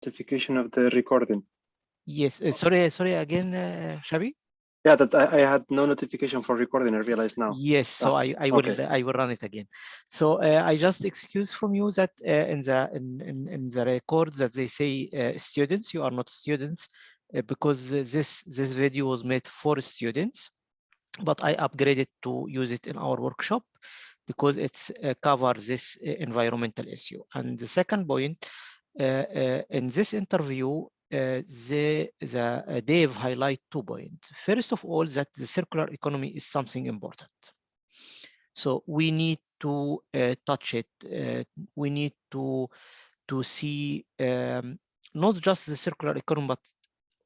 notification of the recording. Yes, sorry again, Shabi. Yeah, that I had no notification for recording. I realized now. Yes, so I will run it again. So I just excuse from you that in the record that they say students, you are not students, because this video was made for students, but I upgraded to use it in our workshop because it's covers this environmental issue. And the second point, in this interview, Dave highlight 2 points. First of all, that the circular economy is something important. So we need to touch it. We need to see not just the circular economy, but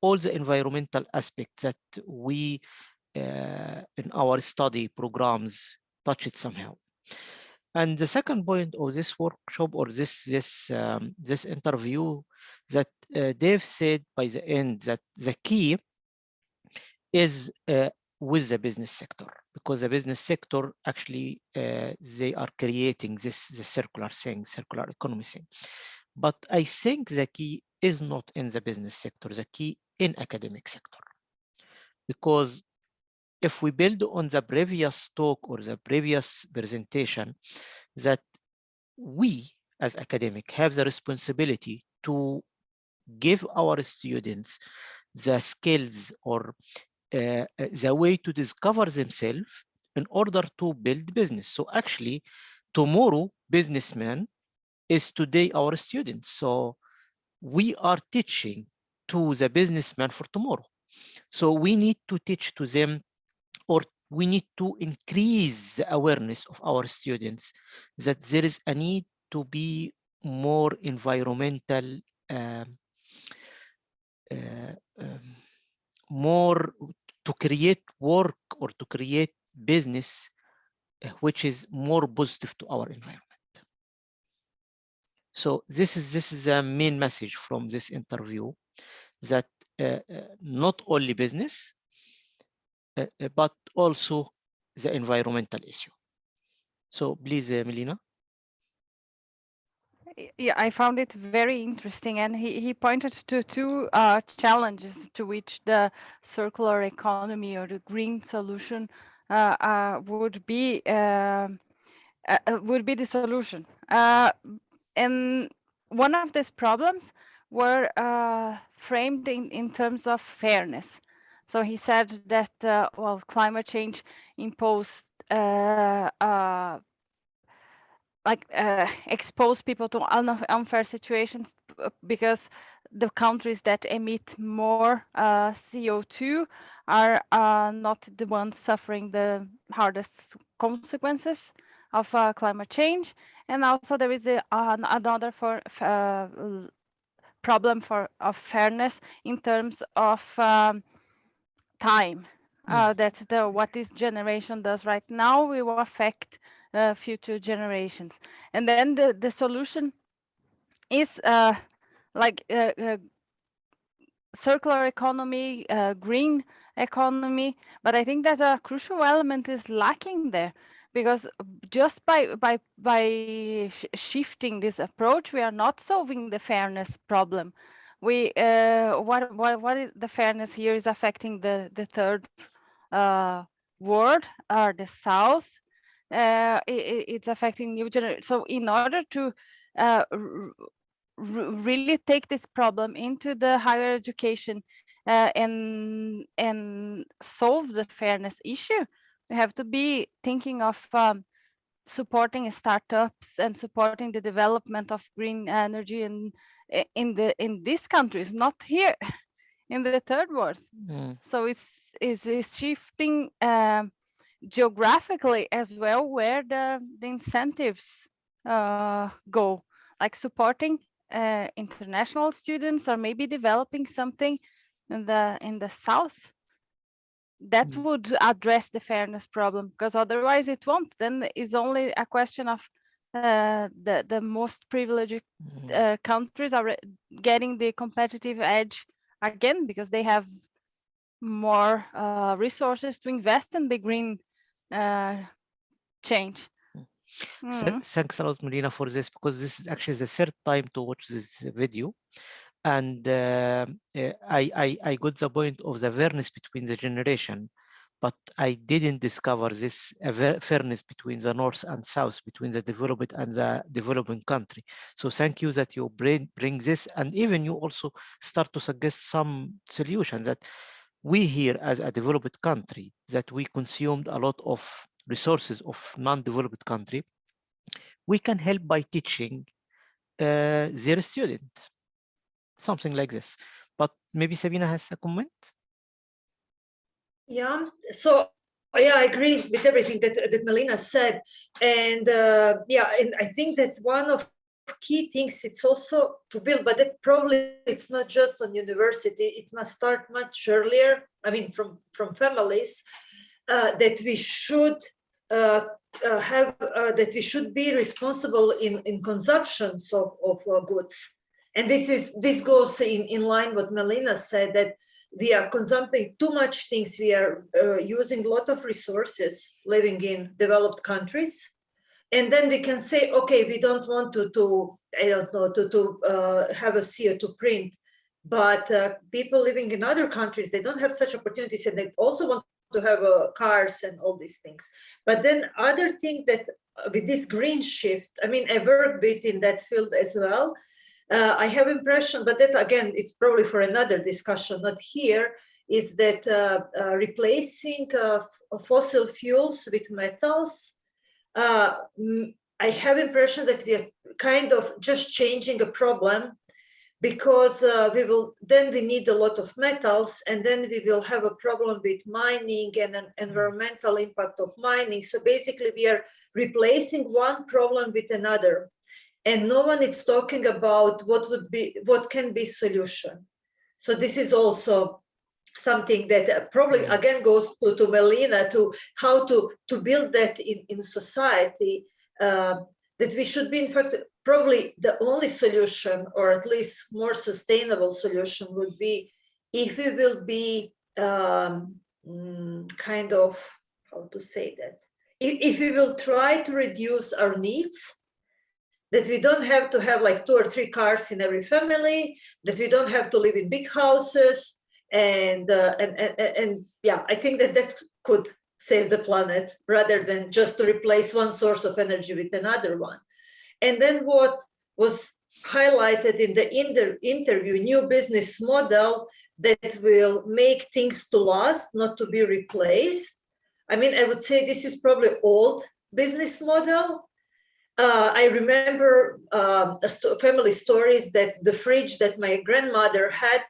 all the environmental aspects that we in our study programs touch it somehow. And the second point of this workshop or this interview, that Dave said by the end that the key is with the business sector, because the business sector actually they are creating the circular thing, circular economy thing. But I think the key is not in the business sector, the key in academic sector, because if we build on the previous talk or the previous presentation, that we as academic have the responsibility to give our students the skills or the way to discover themselves in order to build business. So actually, tomorrow businessman is today our students. So we are teaching to the businessman for tomorrow. So we need to teach to them, or we need to increase the awareness of our students that there is a need to be more environmental, more to create work or to create business which is more positive to our environment. So this is the main message from this interview, that not only business, but also the environmental issue. So please, Melina. Yeah, I found it very interesting, and he pointed to 2 challenges to which the circular economy or the green solution would be the solution. And one of these problems were framed in terms of fairness. So he said that well, climate change imposed expose people to unfair situations because the countries that emit more CO2 are not the ones suffering the hardest consequences of climate change. And also there is another problem of fairness in terms of time. That what this generation does right now will affect future generations. And then the solution is circular economy, green economy, but I think that a crucial element is lacking there, because just by shifting this approach, we are not solving the fairness problem. We what is the fairness here is affecting the third world or the South. It's affecting new generations. So in order to really take this problem into the higher education and solve the fairness issue, we have to be thinking of supporting startups and supporting the development of green energy in these countries, not here in the third world. So it's shifting geographically as well, where the incentives go, like supporting international students, or maybe developing something in the South that would address the fairness problem, because otherwise it won't. Then it's only a question of the most privileged countries are getting the competitive edge again, because they have more resources to invest in the green change. Thanks a lot, Melina, for this, because this is actually the third time to watch this video. And I got the point of the fairness between the generation, but I didn't discover this fairness between the North and South, between the developed and the developing country. So thank you that you bring this, and even you also start to suggest some solutions that we here as a developed country, that we consumed a lot of resources of non-developed country, we can help by teaching their students, something like this. But maybe Sabina has a comment? Yeah, so yeah, I agree with everything that Melina said. And yeah, and I think that one of key things it's also to build, but that probably it's not just on university, it must start much earlier. I mean, from families, that we should that we should be responsible in consumptions of goods. And this goes in line what Melina said, that we are consuming too much things. We are using a lot of resources living in developed countries. And then we can say, okay, we don't want to I don't know, to have a CO2 print, but people living in other countries, they don't have such opportunities, and they also want to have cars and all these things. But then other thing that with this green shift, I mean, I work a bit in that field as well. I have impression, but that again, it's probably for another discussion, not here, is that replacing fossil fuels with metals, I have impression that we are kind of just changing a problem, because we need a lot of metals, and then we will have a problem with mining and an environmental impact of mining. So basically we are replacing one problem with another. And no one is talking about what can be solution. So this is also something that probably again goes to Melina, to how to build that in society, that we should be, in fact, probably the only solution, or at least more sustainable solution, would be if we will be kind of, how to say that, if we will try to reduce our needs, that we don't have to have like 2 or 3 cars in every family, that we don't have to live in big houses, and yeah, I think that could save the planet, rather than just to replace one source of energy with another one. And then what was highlighted in the interview, new business model that will make things to last, not to be replaced. I mean, I would say this is probably old business model. I remember family stories that the fridge that my grandmother had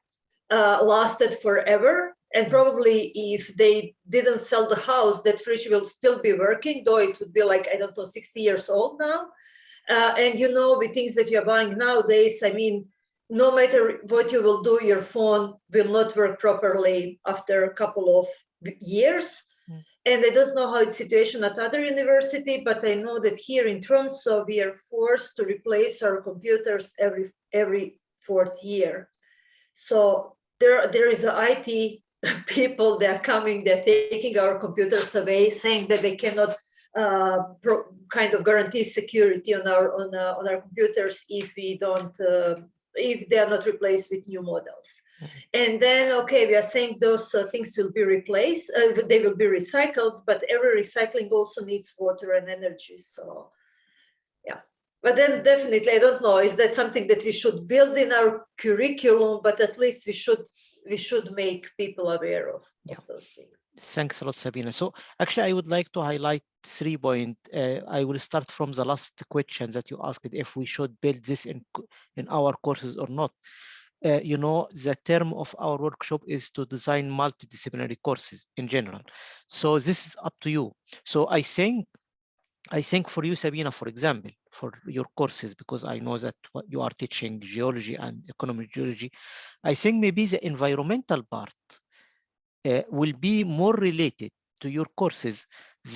lasted forever. And probably if they didn't sell the house, that fridge will still be working, though it would be like, I don't know, 60 years old now. And you know, with things that you're buying nowadays, I mean, no matter what you will do, your phone will not work properly after a couple of years. And I don't know how it's situation at other university, but I know that here in Tromsø, we are forced to replace our computers every 4th year. So there is a IT people, they're coming, they're taking our computers away, saying that they cannot kind of guarantee security on our computers if we don't if they are not replaced with new models. And then, okay, we are saying those things will be replaced, they will be recycled, but every recycling also needs water and energy. So, yeah. But then definitely, I don't know, is that something that we should build in our curriculum, but at least we should make people aware of those things. Thanks a lot, Sabina. So actually, I would like to highlight 3 points. I will start from the last question that you asked, if we should build this in our courses or not. You know, the term of our workshop is to design multidisciplinary courses in general. So this is up to you. So I think for you, Sabina, for example, for your courses, because I know that what you are teaching geology and economic geology, I think maybe the environmental part will be more related to your courses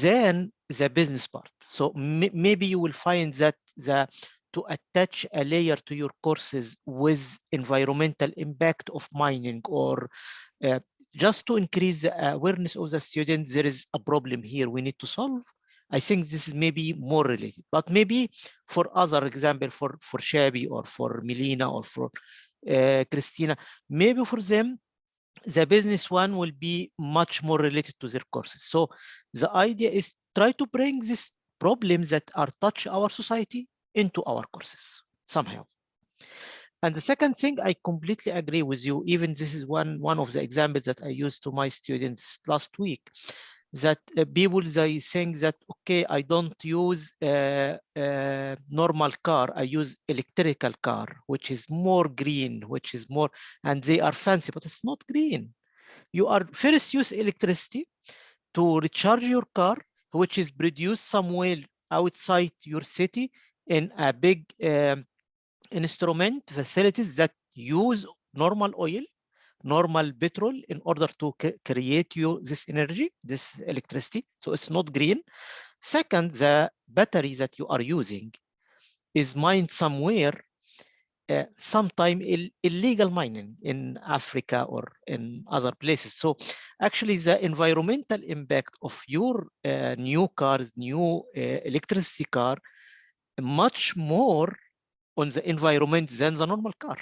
than the business part. So maybe you will find that to attach a layer to your courses with environmental impact of mining, or just to increase the awareness of the students, there is a problem here we need to solve. I think this is maybe more related, but maybe for other example, for Shabi or for Melina or for Christina. Maybe for them, the business one will be much more related to their courses. So the idea is try to bring these problems that are touch our society into our courses somehow. And the second thing, I completely agree with you. Even this is one of the examples that I used to my students last week, that people, they think that, okay, I don't use normal car, I use electrical car, which is more green, which is more, and they are fancy, but it's not green. You are first use electricity to recharge your car, which is produced somewhere outside your city in a big instrument facilities that use normal oil, normal petrol in order to create you this energy, this electricity. So it's not green. Second, the battery that you are using is mined somewhere, sometime illegal mining in Africa or in other places. So actually the environmental impact of your new cars, new electricity car, much more on the environment than the normal car.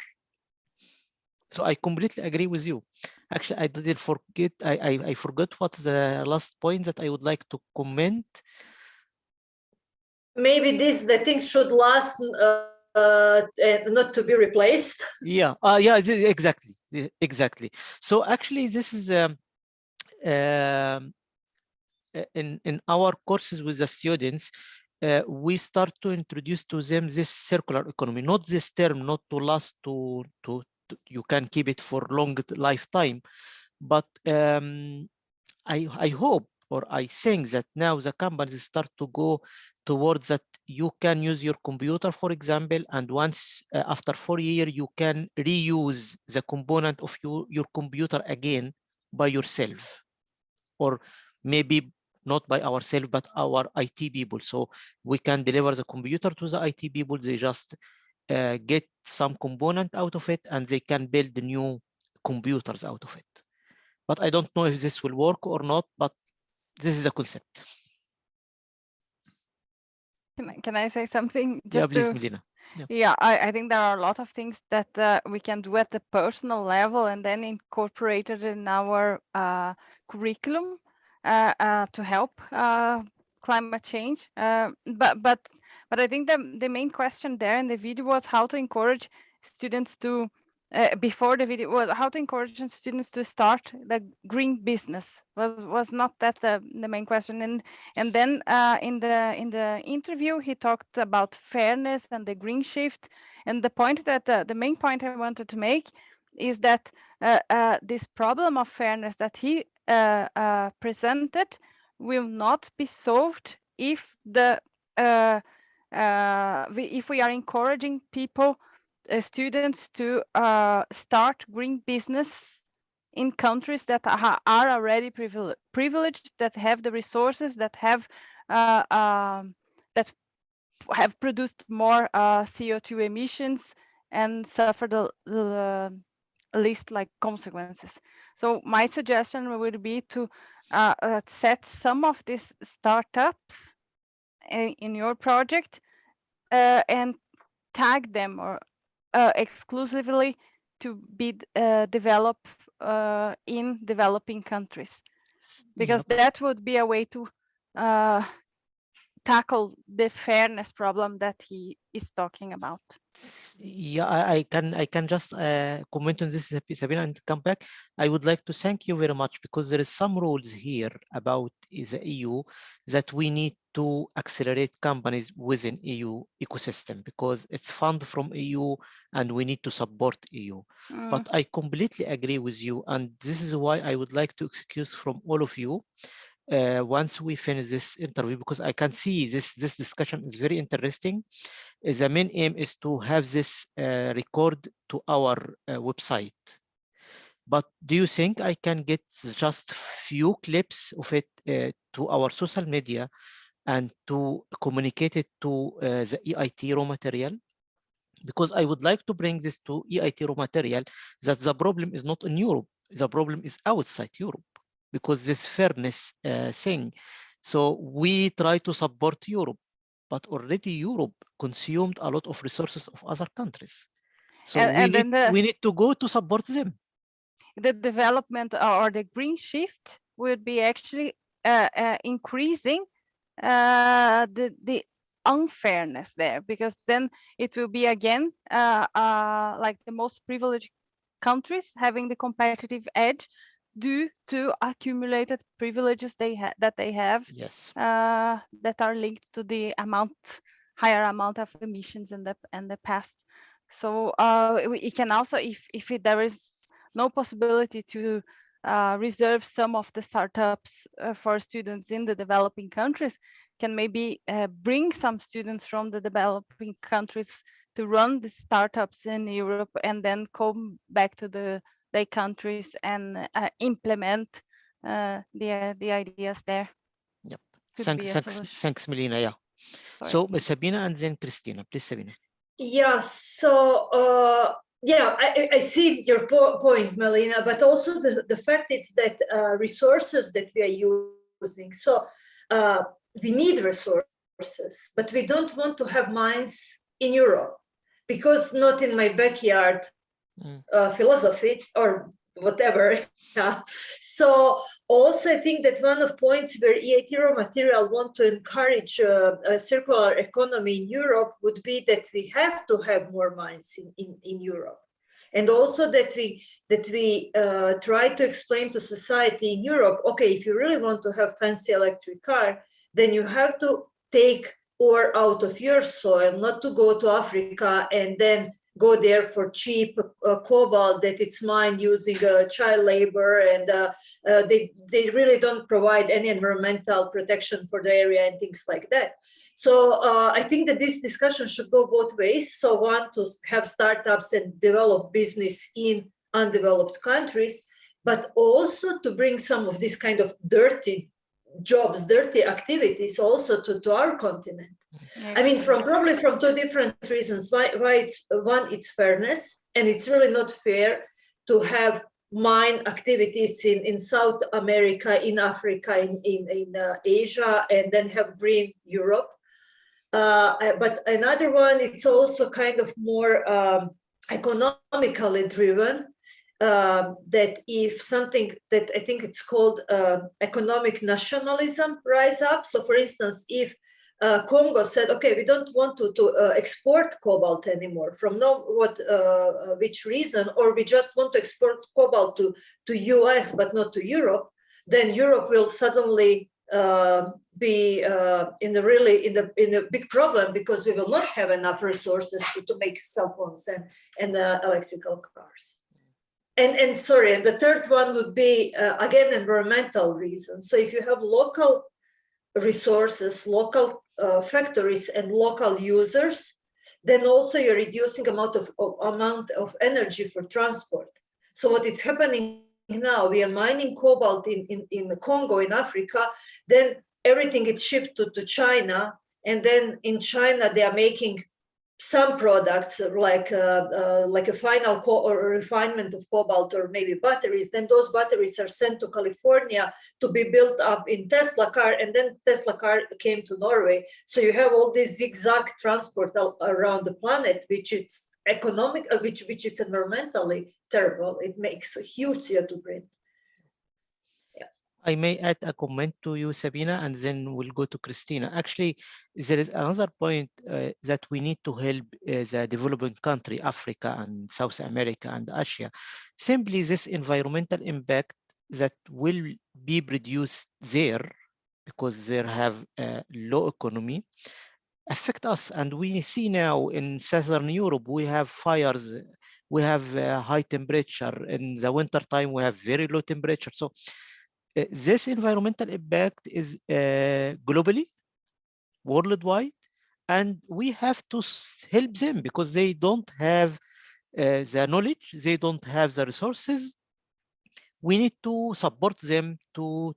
So I completely agree with you. Actually, I didn't forget, I forgot what the last point that I would like to comment. Maybe the things should last, not to be replaced. Yeah, yeah, exactly. So actually, this is in our courses with the students, we start to introduce to them this circular economy, not this term, not to last to you can keep it for long lifetime, but I hope, or I think that now the companies start to go towards that you can use your computer, for example, and once after 4 years, you can reuse the component of your computer again by yourself, or maybe not by ourselves, but our IT people. So we can deliver the computer to the IT people. They just get some component out of it, and they can build new computers out of it. But I don't know if this will work or not, but this is a concept. Can I say something? Yeah, please, Medina. Yeah, I think there are a lot of things that we can do at the personal level and then incorporate it in our curriculum to help climate change. But I think the main question there in the video was how to encourage students to, before the video was how to encourage students to start the green business. Was not that the main question. And then in the interview he talked about fairness and the green shift. And the point that the main point I wanted to make is that this problem of fairness that he presented will not be solved if if we are encouraging people, students, to start green business in countries that are already privileged, that have the resources, that have produced more CO2 emissions and suffer the least consequences. So my suggestion would be to set some of these startups in your project and tag them or exclusively to be developed in developing countries, because that would be a way to tackle the fairness problem that he is talking about. Yeah, I can just comment on this, Sabina, and come back. I would like to thank you very much, because there is some rules here about the EU that we need to accelerate companies within EU ecosystem, because it's fund from EU and we need to support EU. But I completely agree with you, and this is why I would like to excuse from all of you once we finish this interview, because I can see this discussion is very interesting. The main aim is to have this record to our website. But do you think I can get just few clips of it to our social media and to communicate it to the EIT raw material? Because I would like to bring this to EIT raw material, that the problem is not in Europe, the problem is outside Europe, because this fairness thing. So we try to support Europe, but already Europe consumed a lot of resources of other countries. So and we need to go to support them. The development or the green shift would be actually increasing the unfairness there, because then it will be again like the most privileged countries having the competitive edge due to accumulated privileges that they have, Yes. that are linked to the higher amount of emissions in the past. So it can also, if there is no possibility to reserve some of the startups for students in the developing countries, can maybe bring some students from the developing countries to run the startups in Europe and then come back to their countries and implement the ideas there. Yep. Could be a solution. Thanks, Melina. Yeah. Sorry. So Sabina and then Christina. Please, Sabina. Yeah, so yeah, I see your point, Melina, but also the fact is that resources that we are using, so we need resources, but we don't want to have mines in Europe, because not in my backyard philosophy or whatever. So also I think that one of points where EIT Raw Material want to encourage a circular economy in Europe would be that we have to have more mines in Europe. And also that we try to explain to society in Europe, okay, if you really want to have fancy electric car, then you have to take ore out of your soil, not to go to Africa and then go there for cheap cobalt that it's mined using child labor, and they really don't provide any environmental protection for the area and things like that. So I think that this discussion should go both ways. So one, to have startups and develop business in undeveloped countries, but also to bring some of these kind of dirty jobs, dirty activities also to our continent. Yeah. I mean, probably from two different reasons. Why it's fairness, and it's really not fair to have mine activities in South America, in Africa, in Asia, and then have green Europe. But another one, it's also kind of more economically driven. That if something that I think it's called economic nationalism rise up. So for instance, if Congo said, okay, we don't want to export cobalt anymore, from which reason, or we just want to export cobalt to US but not to Europe, then Europe will suddenly be in a big problem, because we will not have enough resources to make cell phones and electrical cars. And sorry, and the third one would be again environmental reasons. So if you have local resources, local factories, and local users, then also you're reducing amount of energy for transport. So what is happening now, we are mining cobalt in Congo, in Africa, then everything is shipped to China, and then in China they are making some products like a final or refinement of cobalt, or maybe batteries. Then those batteries are sent to California to be built up in Tesla car, and then Tesla car came to Norway. So you have all this zigzag transport around the planet, which is economic, which is environmentally terrible. It makes a huge CO2 print. I may add a comment to you, Sabina, and then we'll go to Christina. Actually, there is another point that we need to help the developing country, Africa and South America and Asia. Simply this environmental impact that will be produced there, because they have a low economy, affect us. And we see now in Southern Europe, we have fires, we have high temperature. In the winter time, we have very low temperature. So this environmental impact is globally, worldwide, and we have to help them, because they don't have the knowledge, they don't have the resources. We need to support them to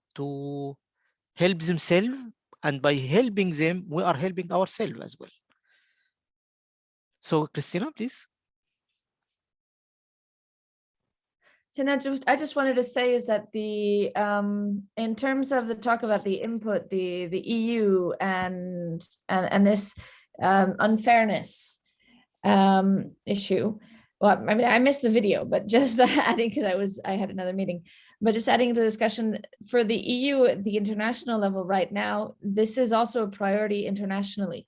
help themselves, and by helping them, we are helping ourselves as well. So, Christina, please. And I just wanted to say is that the in terms of the talk about the input, the EU and this unfairness issue, well, I mean, I missed the video, but just adding, because I had another meeting, but just adding to the discussion for the EU at the international level right now, this is also a priority internationally.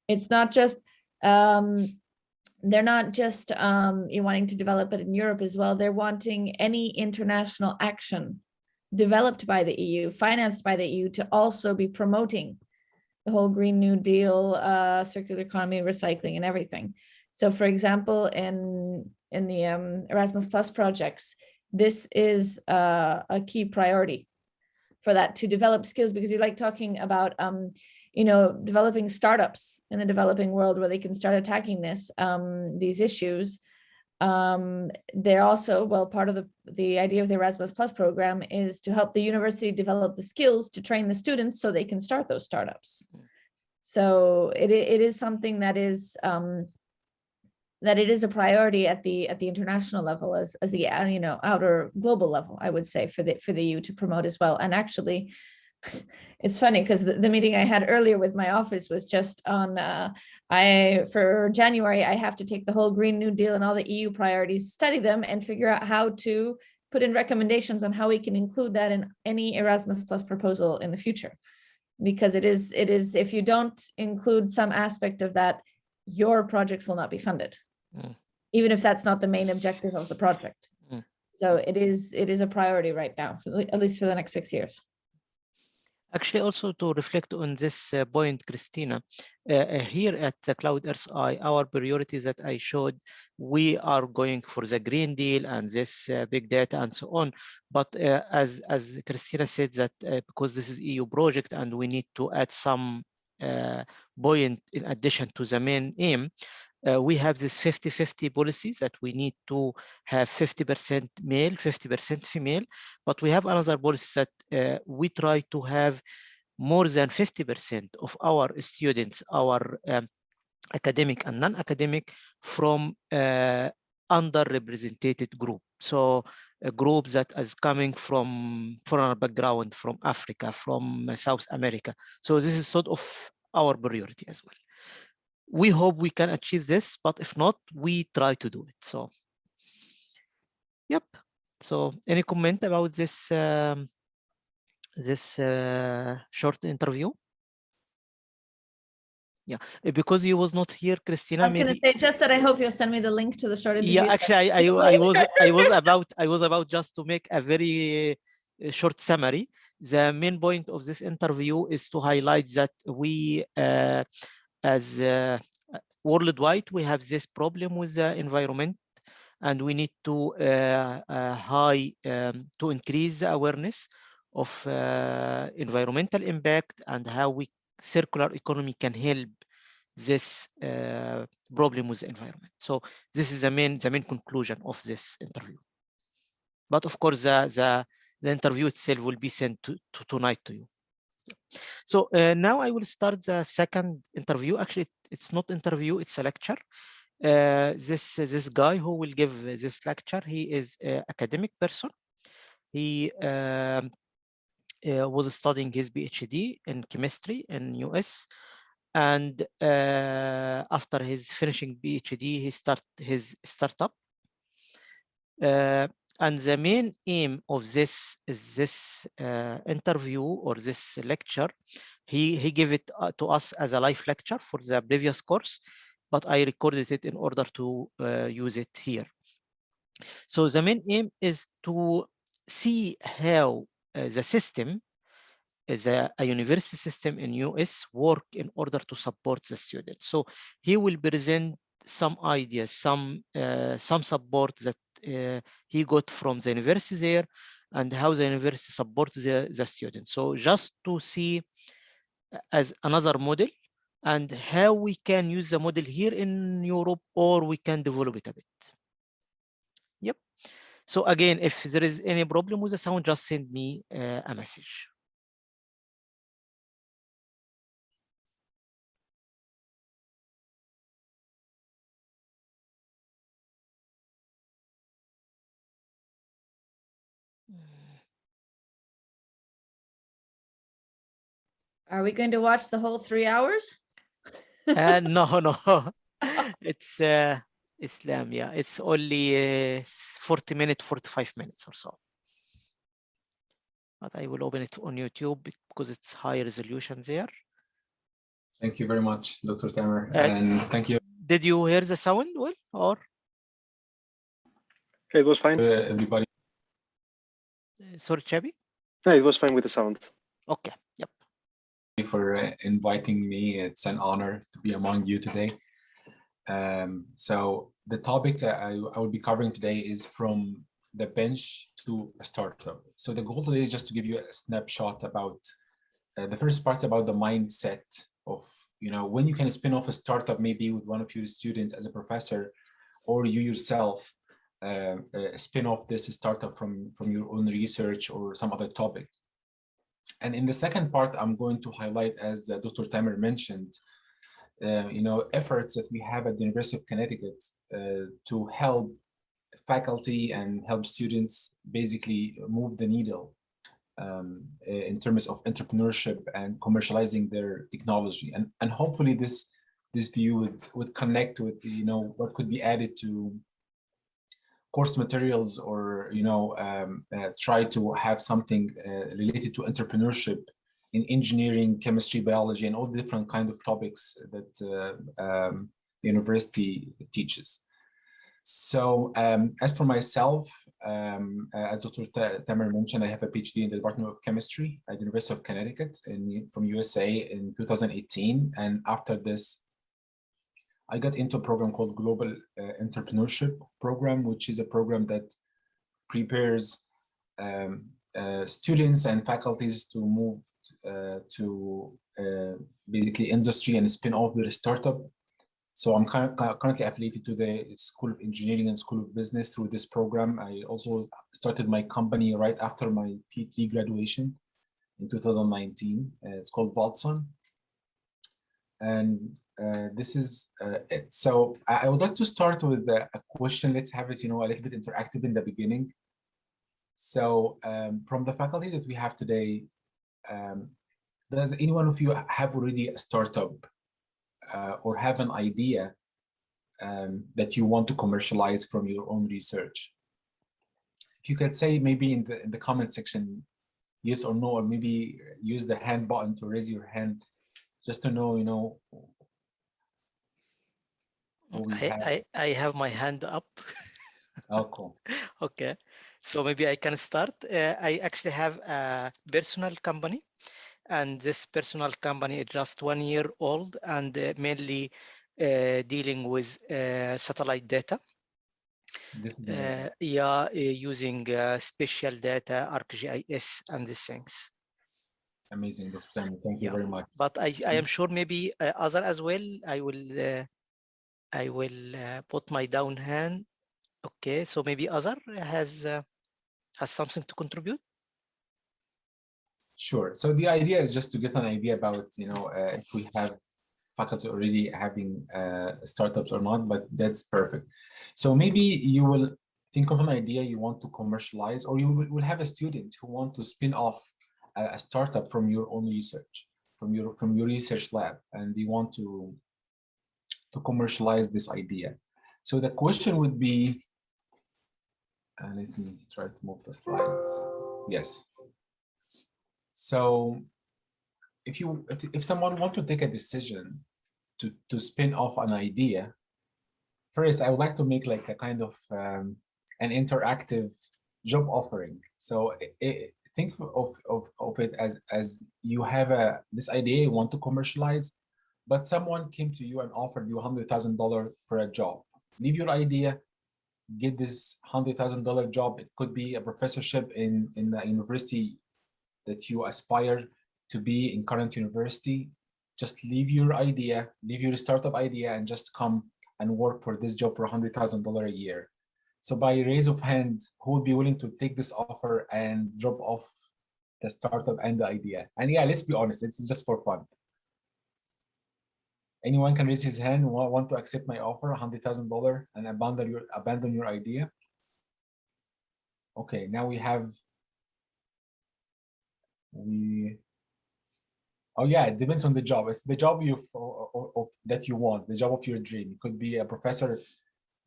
It's not just, they're not just wanting to develop it in Europe as well. They're wanting any international action developed by the EU, financed by the EU, to also be promoting the whole Green New Deal, circular economy, recycling, and everything. So, for example, in the Erasmus Plus projects, this is a key priority for that, to develop skills, because you like talking about developing startups in the developing world where they can start attacking these issues. They're also, well, part of the idea of the Erasmus Plus program is to help the university develop the skills to train the students so they can start those startups. So it is something that is that it is a priority at the international level, as the outer global level, I would say, for the EU to promote as well. And actually, it's funny because the meeting I had earlier with my office was just on for January, I have to take the whole Green New Deal and all the EU priorities, study them, and figure out how to put in recommendations on how we can include that in any Erasmus Plus proposal in the future. Because it is if you don't include some aspect of that, your projects will not be funded, even if that's not the main objective of the project. So it is a priority right now, at least for the next 6 years. Actually, also to reflect on this point, Christina, here at the Cloud Earth Eye, our priorities that I showed, we are going for the Green Deal and this big data and so on. But as Christina said, that because this is EU project and we need to add some point in addition to the main aim, we have this 50-50 policies that we need to have 50% male, 50% female, but we have another policy that we try to have more than 50% of our students, our academic and non-academic, from underrepresented group. So a group that is coming from foreign background, from Africa, from South America. So this is sort of our priority as well. We hope we can achieve this, but if not, we try to do it. So, yep. So, any comment about this short interview? Yeah, because you was not here, Christina. I was going to say just that I hope you'll send me the link to the short interview. Yeah, actually, I was about just to make a very short summary. The main point of this interview is to highlight that we as worldwide, we have this problem with the environment, and we need to to increase the awareness of environmental impact and how circular economy can help this problem with the environment. So this is the main conclusion of this interview. But of course, the interview itself will be sent tonight to you. So now I will start the second interview. Actually, it's not interview, it's a lecture. This guy who will give this lecture, he is an academic person. He was studying his PhD in chemistry in US. And after his finishing PhD, he started his startup. And the main aim of this interview or this lecture, he gave it to us as a live lecture for the previous course, but I recorded it in order to use it here. So the main aim is to see how the system, a university system in US, work in order to support the students. So he will present some ideas, some support that he got from the university there, and how the university supports the students. So just to see as another model and how we can use the model here in Europe, or we can develop it a bit. Yep. So again, if there is any problem with the sound, just send me a message. Are we going to watch the whole 3 hours? No. It's Islam, yeah, it's only 40 minutes, 45 minutes or so. But I will open it on YouTube because it's high resolution there. Thank you very much, Dr. Tamer, and thank you. Did you hear the sound well, or? It was fine. Everybody. Sorry, Chabi? No, it was fine with the sound. Okay, yep. For inviting me. It's an honor to be among you today. So the topic I will be covering today is from the bench to a startup. So the goal today is just to give you a snapshot about the first part's about the mindset of, you know, when you can spin off a startup, maybe with one of your students as a professor, or you yourself spin off this startup from your own research or some other topic. And in the second part, I'm going to highlight, as Dr. Tamer mentioned, you know, efforts that we have at the University of Connecticut to help faculty and help students basically move the needle in terms of entrepreneurship and commercializing their technology. And hopefully this view would connect with, you know, what could be added to course materials, or, you know, try to have something related to entrepreneurship in engineering, chemistry, biology, and all the different kind of topics that the university teaches. So as for myself, as Dr. Tamer mentioned, I have a PhD in the Department of Chemistry at the University of Connecticut from USA in 2018. And after this, I got into a program called Global Entrepreneurship Program, which is a program that prepares students and faculties to move to basically industry and spin off their startup. So I'm currently affiliated to the School of Engineering and School of Business through this program. I also started my company right after my PhD graduation in 2019. It's called Voltson. And this is it. So I would like to start with a question. Let's have it, you know, a little bit interactive in the beginning. So from the faculty that we have today, does any one of you have already a startup or have an idea that you want to commercialize from your own research? If you could say maybe in the comment section, yes or no, or maybe use the hand button to raise your hand, just to know, you know. I have my hand up. Oh, cool. Okay, so maybe I can start. I actually have a personal company, and this personal company is just 1 year old and mainly dealing with satellite data. This is amazing. Yeah, using spatial data, ArcGIS, and these things. Amazing, Dr. Tamer. Thank you very much. But I am sure maybe other as well. I will put my down hand. Okay, so maybe other has something to contribute. Sure. So the idea is just to get an idea about, you know, if we have faculty already having startups or not, but that's perfect. So maybe you will think of an idea you want to commercialize, or you will have a student who want to spin off a startup from your own research, from your research lab, and they want to commercialize this idea. So the question would be, let me try to move the slides. Yes. So if someone want to take a decision to spin off an idea, first I would like to make like a kind of an interactive job offering. So think of it as you have this idea you want to commercialize, but someone came to you and offered you $100,000 for a job. Leave your idea, get this $100,000 job. It could be a professorship in the university that you aspire to be in current university. Just leave your idea, leave your startup idea, and just come and work for this job for $100,000 a year. So by raise of hand, who would be willing to take this offer and drop off the startup and the idea? And yeah, let's be honest, it's just for fun. Anyone can raise his hand, want to accept my offer, $100,000, and abandon your idea? Okay, now we have, oh yeah, it depends on the job. It's the job that you want, the job of your dream. It could be a professor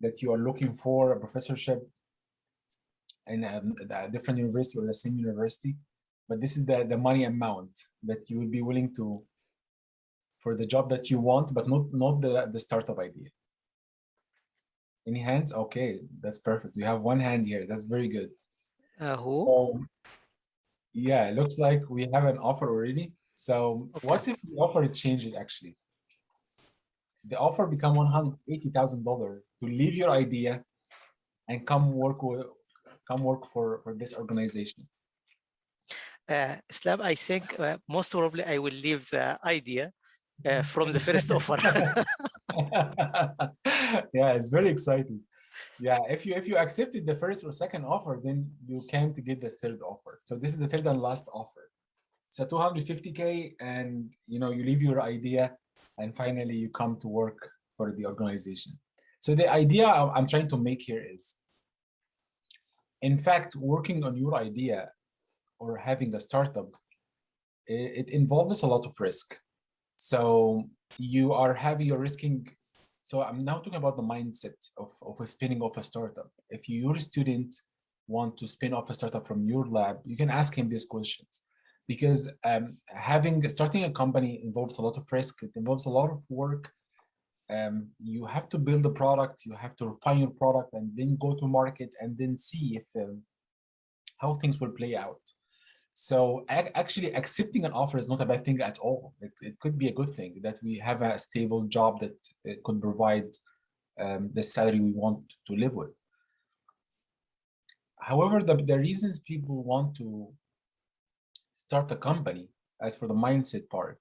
that you are looking for a professorship in a different university or the same university, but this is the money amount that you would be willing to, for the job that you want, but not the startup idea. Any hands? Okay, that's perfect. We have one hand here. That's very good. Who? So, yeah, it looks like we have an offer already. So Okay. what if the offer changed actually? The offer become $180,000 to leave your idea and come work for this organization. Islam, I think most probably I will leave the idea from the first offer. Yeah, it's very exciting. Yeah, if you accepted the first or second offer, then you came to get the third offer. So this is the third and last offer. It's a 250K, and you leave your idea, and finally you come to work for the organization. So the idea I'm trying to make here is, in fact, working on your idea or having a startup, it involves a lot of risk. So you're risking. So I'm now talking about the mindset of spinning off a startup. If your student want to spin off a startup from your lab, you can ask him these questions, because starting a company involves a lot of risk. It involves a lot of work. You have to build a product, you have to refine your product, and then go to market, and then see if how things will play out. So actually accepting an offer is not a bad thing at all. It could be a good thing that we have a stable job that could provide the salary we want to live with. However, the reasons people want to start a company, as for the mindset part,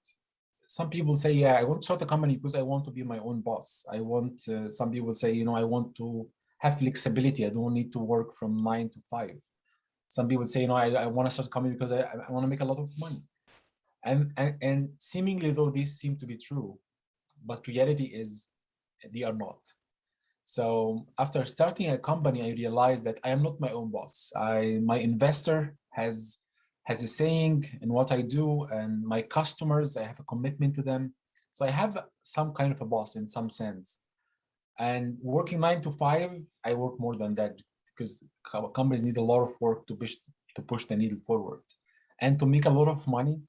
some people say, yeah, I want to start a company because I want to be my own boss. Some people say, I want to have flexibility. I don't need to work from 9 to 5. Some people say, I want to start a company because I want to make a lot of money. And seemingly, though, these seem to be true, but reality is they are not. So after starting a company, I realized that I am not my own boss. My investor has a saying in what I do, and my customers, I have a commitment to them. So I have some kind of a boss in some sense. And working 9 to 5, I work more than that, because companies need a lot of work to push the needle forward. And to make a lot of money,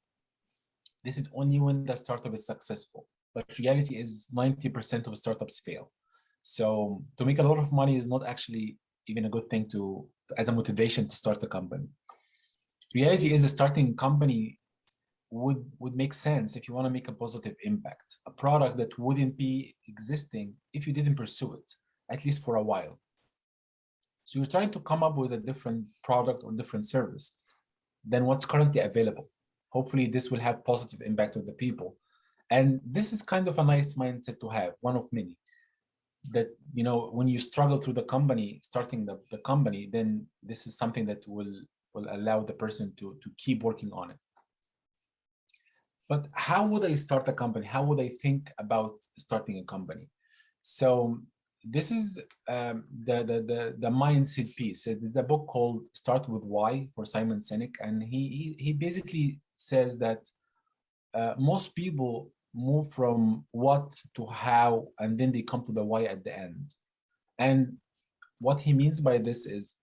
this is only when the startup is successful. But reality is 90% of startups fail. So to make a lot of money is not actually even a good thing as a motivation to start a company. Reality is, starting a company would make sense if you want to make a positive impact, a product that wouldn't be existing if you didn't pursue it, at least for a while. So you're trying to come up with a different product or different service than what's currently available. Hopefully this will have positive impact on the people. And this is kind of a nice mindset to have, one of many, that, when you struggle through the company, starting the company, then this is something that will allow the person to keep working on it. But how would I start a company? How would I think about starting a company? So this is the mindset piece. There's a book called Start With Why for Simon Sinek, and he basically says that most people move from what to how, and then they come to the why at the end. And what he means by this is,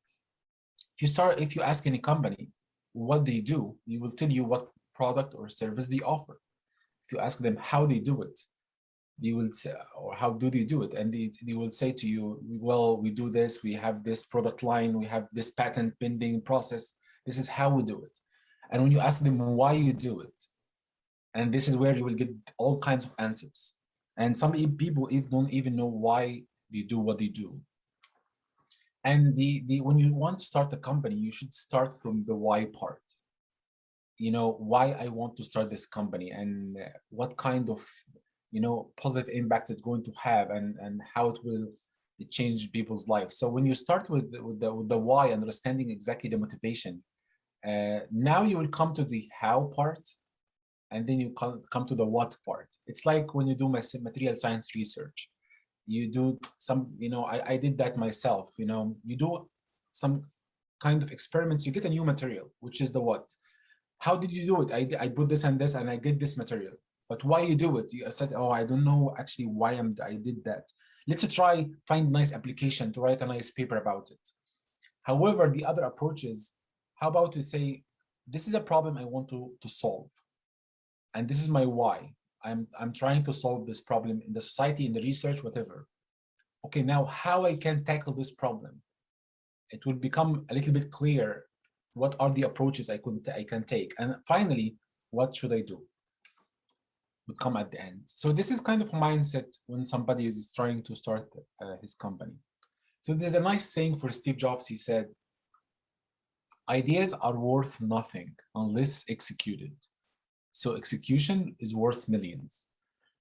if you ask any company what they do, they will tell you what product or service they offer. If you ask them how they do it, they will say, or how do they do it? And they will say to you, well, we do this, we have this product line, we have this patent pending process, this is how we do it. And when you ask them why you do it, and this is where you will get all kinds of answers. And some people don't even know why they do what they do. And when you want to start a company, you should start from the why part. Why I want to start this company, and what kind of positive impact it's going to have, and how it will change people's lives. So when you start with the why, understanding exactly the motivation, now you will come to the how part, and then you come to the what part. It's like when you do material science research, you do some, I did that myself. You do some kind of experiments, you get a new material, which is the what. How did you do it? I put this and this, and I get this material. But why you do it? I said, oh, I don't know actually why I did that. Let's try find nice application to write a nice paper about it. However, the other approach is, how about to say, this is a problem I want to solve, and this is my why. I'm trying to solve this problem in the society, in the research, whatever. Okay, now how I can tackle this problem? It will become a little bit clear what are the approaches I can take, and finally, what should I do? Would come at the end. So this is kind of a mindset when somebody is trying to start his company. So there's a nice saying for Steve Jobs. He said, ideas are worth nothing unless executed. So execution is worth millions.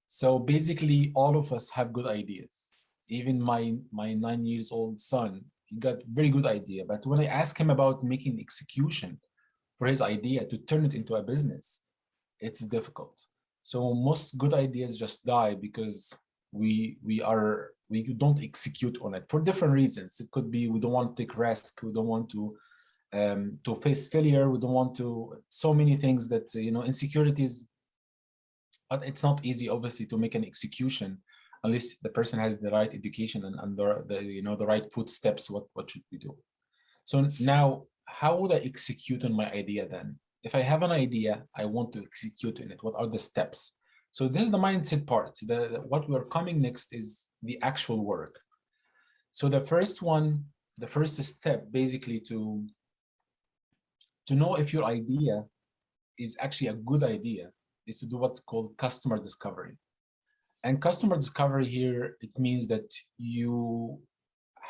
So basically, all of us have good ideas. Even my 9-year-old son, he got very good idea. But when I ask him about making execution for his idea to turn it into a business, it's difficult. So most good ideas just die because we don't execute on it for different reasons. It could be we don't want to take risk, we don't want to face failure, we don't want to, so many things that, insecurities. But it's not easy, obviously, to make an execution unless the person has the right education and the right footsteps. What should we do? So now, how would I execute on my idea then? If I have an idea, I want to execute on it. What are the steps? So this is the mindset part. What we're coming next is the actual work. So the first step, basically, to know if your idea is actually a good idea, is to do what's called customer discovery. And customer discovery here, it means that you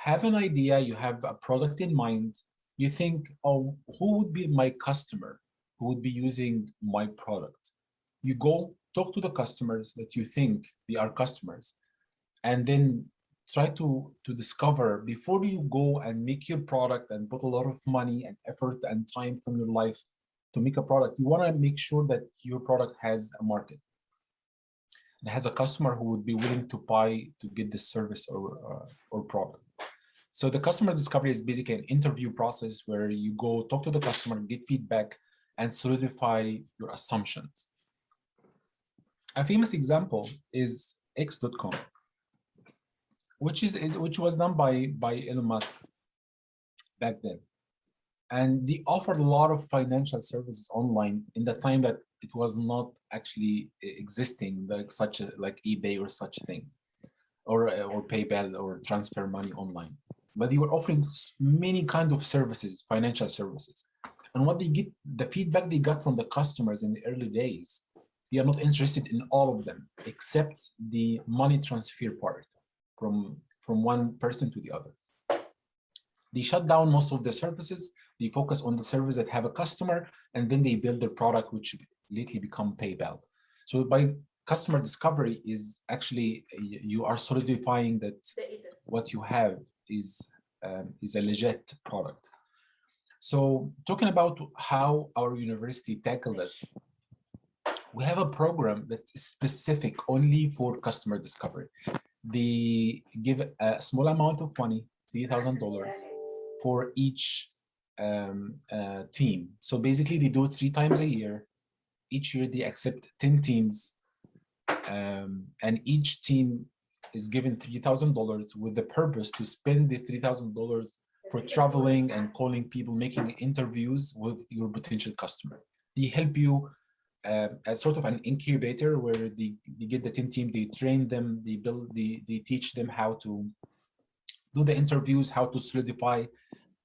have an idea, you have a product in mind, you think, oh, who would be my customer? Who would be using my product? You go talk to the customers that you think they are customers, and then try to discover, before you go and make your product and put a lot of money and effort and time from your life to make a product, you want to make sure that your product has a market. It has a customer who would be willing to buy to get this service or product. So the customer discovery is basically an interview process where you go talk to the customer, get feedback, and solidify your assumptions. A famous example is X.com, which was done by Elon Musk back then. And they offered a lot of financial services online in the time that it was not actually existing, like eBay or such thing, or PayPal or transfer money online. But they were offering many kinds of services, financial services. And the feedback they got from the customers in the early days, they are not interested in all of them, except the money transfer part from one person to the other. They shut down most of the services. They focus on the service that have a customer, and then they build their product, which lately become PayPal. So by customer discovery is actually, you are solidifying that what you have is a legit product. So talking about how our university tackle this, we have a program that is specific only for customer discovery. They give a small amount of money, $3,000, for each team. So basically they do it 3 times a year. Each year they accept 10 teams, and each team is given $3,000 with the purpose to spend the $3,000 for traveling and calling people, making interviews with your potential customer. They help you as sort of an incubator where they get the 10 team, they train them, they teach them how to do the interviews, how to solidify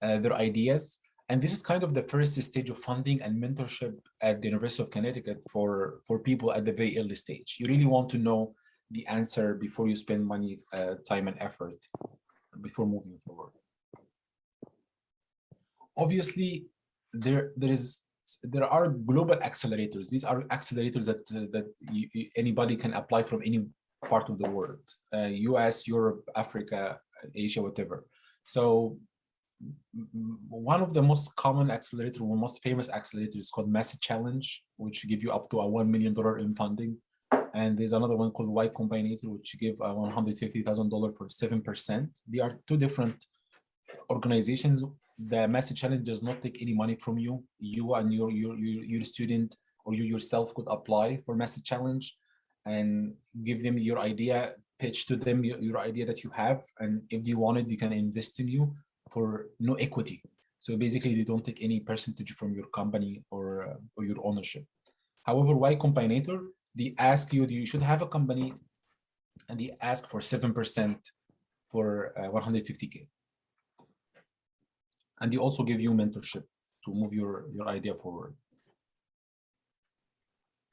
their ideas. And this is kind of the first stage of funding and mentorship at the University of Connecticut for people at the very early stage. You really want to know the answer before you spend money, time and effort before moving forward. Obviously, there are global accelerators. These are accelerators that anybody can apply from any part of the world, US, Europe, Africa, Asia, whatever. So one of the most common accelerator, or most famous accelerator, is called Massive Challenge, which give you up to a $1 million in funding. And there's another one called Y Combinator, which give $150,000 for 7%. They are 2 different organizations. The Massive Challenge does not take any money from you. You and your student or you yourself could apply for Massive Challenge and give them your idea. pitch to them your idea that you have, and if they want it, they can invest in you for no equity. So basically, they don't take any percentage from your company or your ownership. However, Y Combinator, they ask you, you should have a company, and they ask for 7% for 150K. And they also give you mentorship to move your idea forward.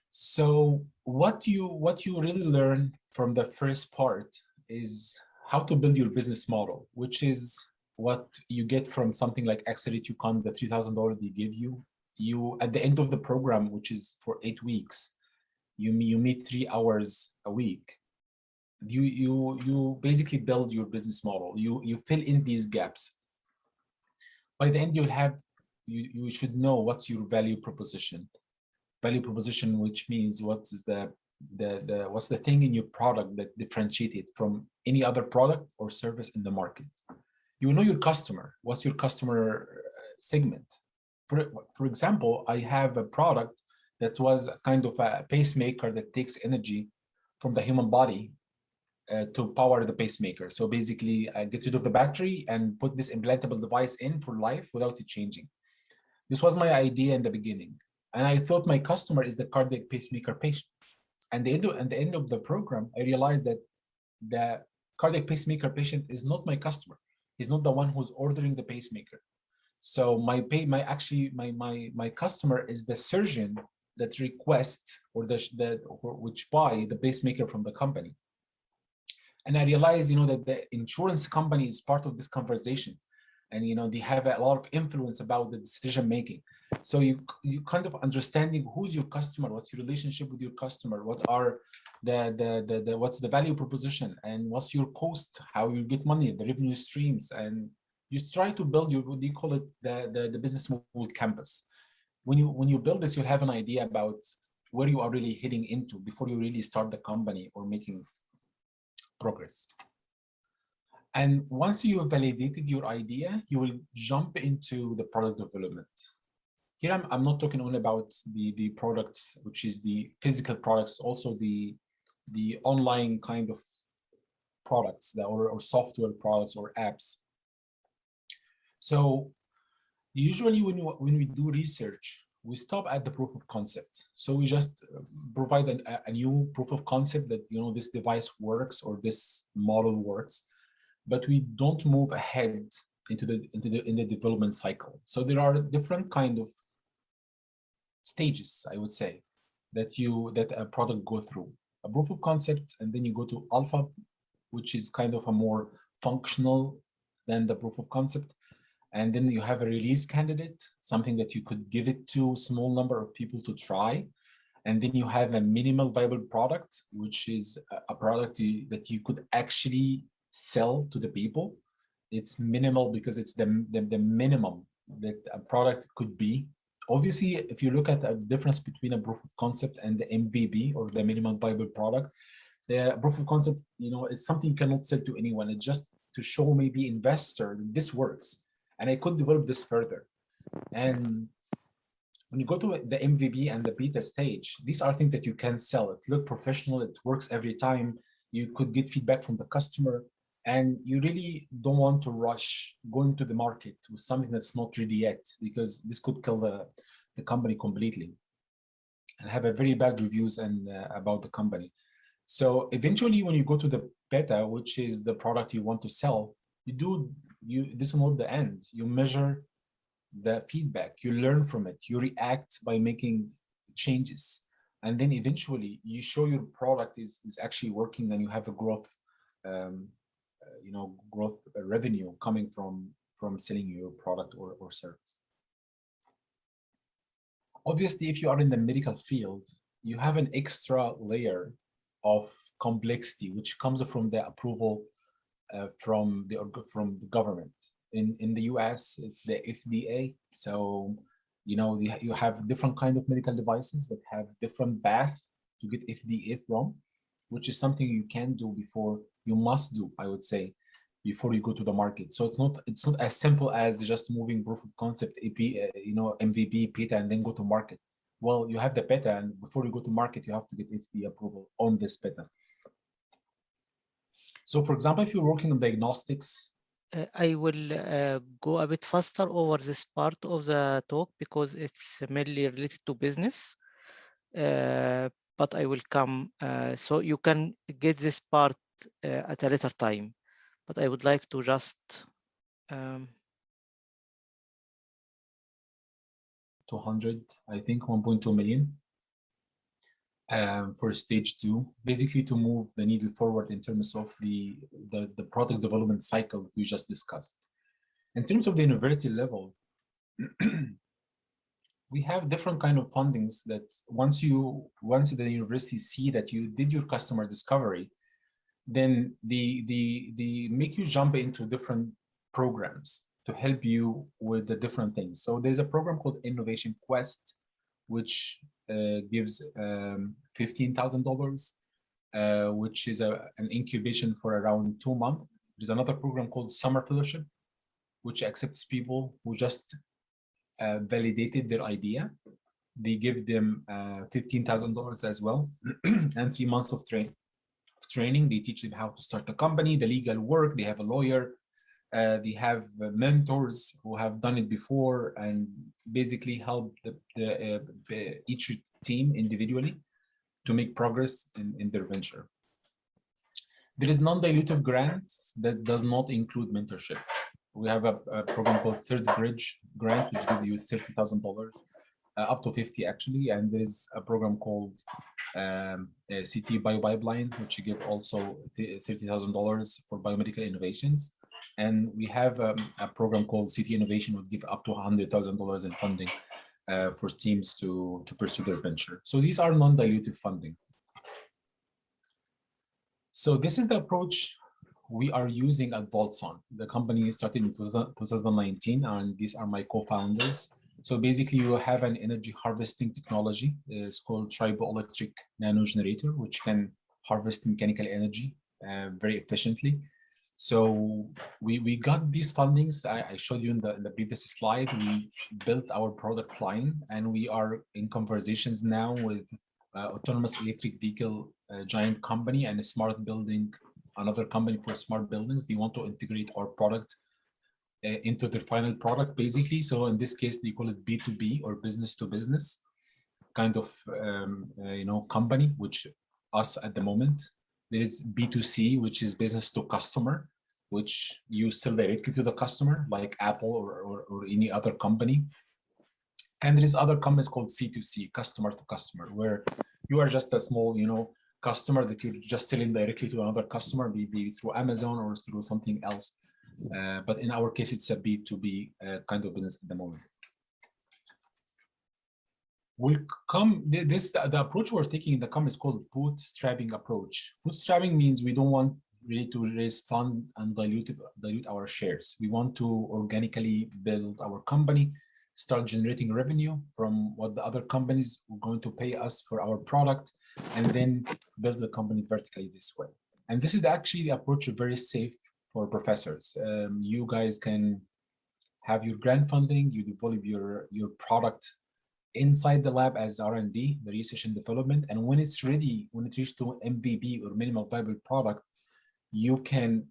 So what you really learn from the first part is how to build your business model, which is what you get from something like Accelerate UConn, the $3,000 they give you. You, at the end of the program, which is for 8 weeks, you meet 3 hours a week. You basically build your business model. You fill in these gaps. By the end, you should know what's your value proposition. Value proposition, which means what's the thing in your product that differentiates it from any other product or service in the market. You know your customer. What's your customer segment? For example, I have a product that was kind of a pacemaker that takes energy from the human body to power the pacemaker. So basically, I get rid of the battery and put this implantable device in for life without it changing. This was my idea in the beginning. And I thought my customer is the cardiac pacemaker patient. And at the end of the program, I realized that the cardiac pacemaker patient is not my customer. He's not the one who's ordering the pacemaker. So my customer is the surgeon that requests which buy the pacemaker from the company. And I realized, that the insurance company is part of this conversation, and they have a lot of influence about the decision making. So you kind of understanding who's your customer, what's your relationship with your customer, what are what's the value proposition, and what's your cost, how you get money, the revenue streams, and you try to build your, what do you call it, the business model campus. When you build this, you'll have an idea about where you are really heading into before you really start the company or making progress. And once you have validated your idea, you will jump into the product development. Here, I'm not talking only about the products, which is the physical products, also the online kind of products or software products or apps. So usually when we do research, we stop at the proof of concept. So we just provide a new proof of concept that this device works or this model works, but we don't move ahead into the development cycle. So there are different kind of stages, I would say, that a product go through. A proof of concept, and then you go to alpha, which is kind of a more functional than the proof of concept. And then you have a release candidate, something that you could give it to a small number of people to try. And then you have a minimal viable product, which is a product that you could actually sell to the people. It's minimal because it's the minimum that a product could be. Obviously, if you look at the difference between a proof of concept and the MVP, or the minimum viable product, the proof of concept, it's something you cannot sell to anyone. It's just to show maybe investor that this works, and I could develop this further. And when you go to the MVP and the beta stage, these are things that you can sell. It looks professional, it works every time. You could get feedback from the customer, and you really don't want to rush going to the market with something that's not ready yet, because this could kill the company completely and have a very bad reviews and about the company. So eventually, when you go to the beta, which is the product you want to sell, this is not the end. You measure the feedback, you learn from it, you react by making changes, and then eventually you show your product is actually working, and you have a growth, growth revenue coming from selling your product or service. Obviously, if you are in the medical field, you have an extra layer of complexity, which comes from the approval from the government. In the US, it's the FDA. So, you have different kind of medical devices that have different paths to get FDA from, which is something you can do before, you must do, I would say, before you go to the market. So it's not as simple as just moving proof of concept, MVP, beta, and then go to market. Well, you have the beta, and before you go to market, you have to get FDA approval on this beta. So for example, if you're working on diagnostics, I will go a bit faster over this part of the talk because it's mainly related to business. But I will come, so you can get this part at a later time. But I would like to just 200, I think 1.2 million for stage 2, basically to move the needle forward in terms of the product development cycle we just discussed. In terms of the university level, we have different kind of fundings that once the university see that you did your customer discovery, then they make you jump into different programs to help you with the different things. So there's a program called Innovation Quest, which gives $15,000, which is an incubation for around 2 months. There's another program called Summer Fellowship, which accepts people who just validated their idea. They give them $15,000 as well, and 3 months of training. They teach them how to start a company, the legal work. They have a lawyer. They have mentors who have done it before and basically help each team individually to make progress in their venture. There is non-dilutive grants that does not include mentorship. We have a program called Third Bridge Grant, which gives you $30,000, up to 50 actually, and there is a program called CT Biopipeline, which give also $30,000 for biomedical innovations. And we have a program called CT Innovation, would give up to $100,000 in funding for teams to pursue their venture. So these are non-dilutive funding. So this is the approach we are using at Voltson. The company started in 2019, and these are my co-founders. So basically, you have an energy harvesting technology. It's called triboelectric nanogenerator, which can harvest mechanical energy very efficiently. So we got these fundings. I showed you in the previous slide. We built our product line, and we are in conversations now with autonomous electric vehicle giant company and a smart building, another company for smart buildings. They want to integrate our product into their final product, basically. So in this case, they call it B2B or business to business kind of company, which us at the moment. There is B2C, which is business to customer, which you sell directly to the customer, like Apple or any other company. And there is other companies called C2C, customer to customer, where you are just a small, customer that you're just selling directly to another customer, maybe through Amazon or through something else. But in our case, it's a B2B kind of business at the moment. The approach we're taking in the company is called bootstrapping approach. Bootstrapping means we don't want really to raise fund and dilute our shares. We want to organically build our company, start generating revenue from what the other companies are going to pay us for our product, and then build the company vertically this way. And this is actually the approach very safe for professors. You guys can have your grant funding, you develop your product inside the lab as R&D, the research and development, and when it's ready, when it reaches to MVP or minimal viable product, you can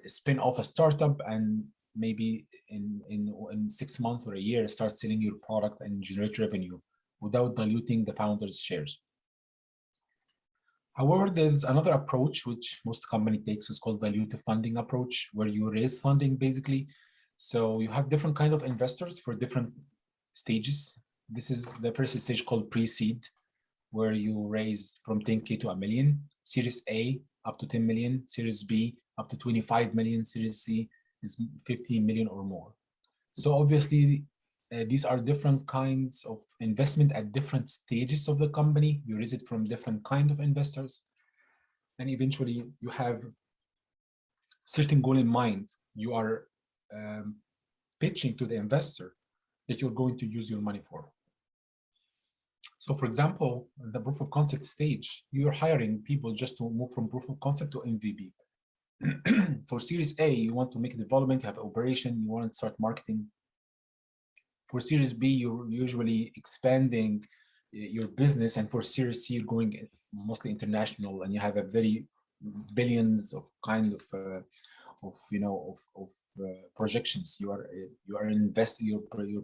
spin off a startup and maybe in 6 months or a year start selling your product and generate revenue without diluting the founder's shares. However, there's another approach which most company takes, is called dilutive funding approach, where you raise funding basically. So you have different kind of investors for different stages. This is the first stage called pre-seed, where you raise from 10K to $1 million. Series A up to 10 million, Series B up to 25 million, Series C is 50 million or more. So obviously, these are different kinds of investment at different stages of the company. You raise it from different kind of investors. And eventually you have certain goal in mind. You are pitching to the investor that you're going to use your money for. So for example, the proof of concept stage, you're hiring people just to move from proof of concept to MVP. For Series A, you want to make a development, you have operation, you want to start marketing. For Series B, you're usually expanding your business, and for Series C, you're going mostly international, and you have a very billions of kind of projections. You're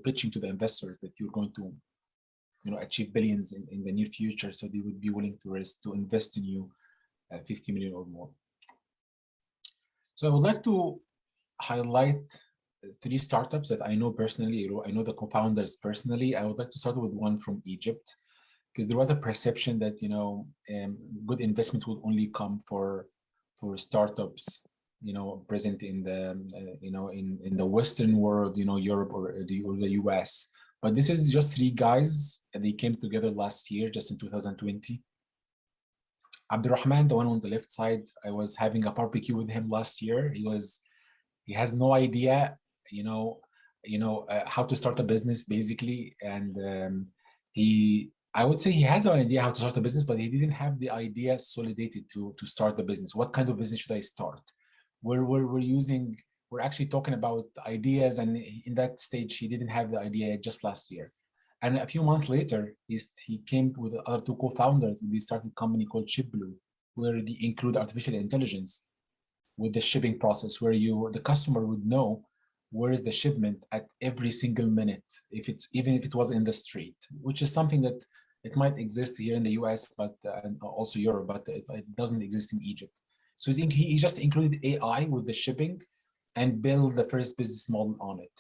pitching to the investors that you're going to achieve billions in the near future, so they would be willing to invest in you 50 million or more. So I would like to highlight 3 startups that I know personally. I know the co-founders personally. I would like to start with one from Egypt, because there was a perception that good investment will only come for startups present in the in the Western world, Europe or the US. But this is just 3 guys, and they came together last year, just in 2020. Abdurrahman, the one on the left side, I was having a barbecue with him last year. He has no idea, how to start a business, basically, and I would say he has an idea how to start a business, but he didn't have the idea solidated to start the business. What kind of business should I start? We're actually talking about ideas, and in that stage, he didn't have the idea just last year. And a few months later, he came with the other 2 co-founders, and they started a company called Shipblue, where they include artificial intelligence with the shipping process, where the customer would know where is the shipment at every single minute, even if it was in the street, which is something that it might exist here in the US, but also Europe, but it doesn't exist in Egypt. So he just included AI with the shipping and build the first business model on it.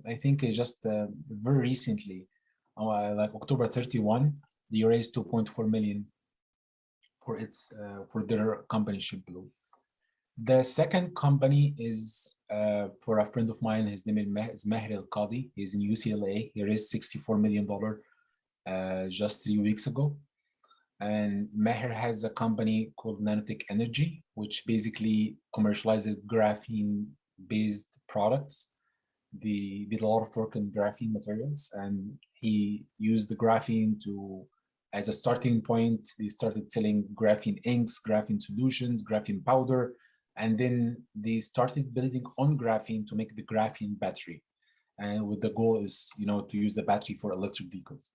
I think just very recently, like October 31, they raised 2.4 million for their company Shipblue. The second company is for a friend of mine. His name is Maher Al-Qadi. He's in UCLA. He raised $64 million just 3 weeks ago. And Maher has a company called Nanotech Energy, which basically commercializes graphene-based products. They did a lot of work in graphene materials, and he used the graphene as a starting point. They started selling graphene inks, graphene solutions, graphene powder, and then they started building on graphene to make the graphene battery. And with the goal is, to use the battery for electric vehicles.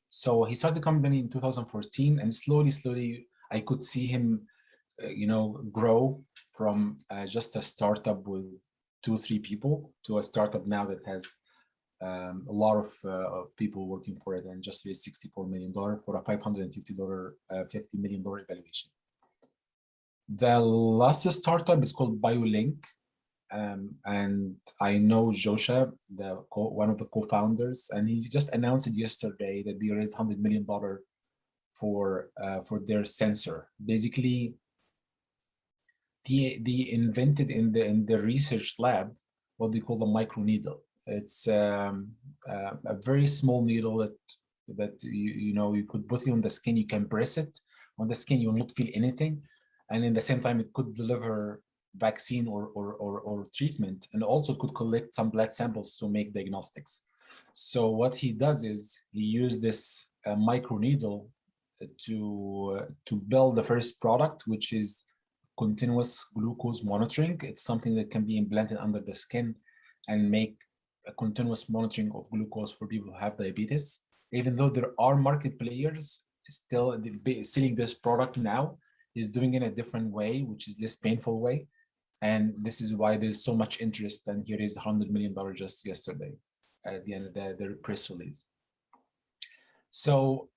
So he started the company in 2014, and slowly, I could see him, grow from just a startup with 2-3 people to a startup now that has a lot of people working for it, and just raised $64 million for a $50 million evaluation. The last startup is called Biolink. And I know Josha, one of the co-founders, and he just announced it yesterday that they raised $100 million for their sensor. Basically, they invented in the research lab what they call the micro needle. It's a very small needle that you could put it on the skin. You can press it on the skin, you will not feel anything, and in the same time, it could deliver vaccine or treatment, and also could collect some blood samples to make diagnostics. So what he does is he used this micro needle to build the first product, which is continuous glucose monitoring. It's something that can be implanted under the skin and make a continuous monitoring of glucose for people who have diabetes. Even though there are market players still selling this product now, is doing it in a different way, which is this painful way. And this is why there's so much interest, and here is $100 million just yesterday at the end of their press release. So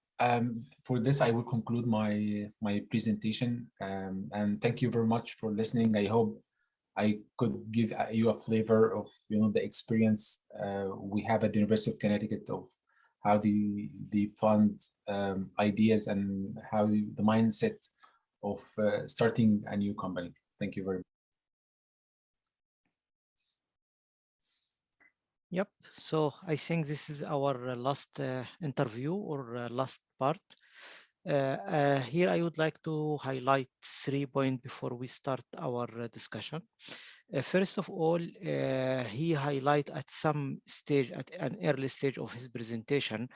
for this, I will conclude my presentation, and thank you very much for listening. I hope I could give you a flavor of the experience we have at the University of Connecticut of how they fund ideas and how the mindset of starting a new company. Thank you very much. Yep. So I think this is our last interview or last part. Here I would like to highlight 3 points before we start our discussion. First of all, he highlight at some stage, at an early stage of his presentation,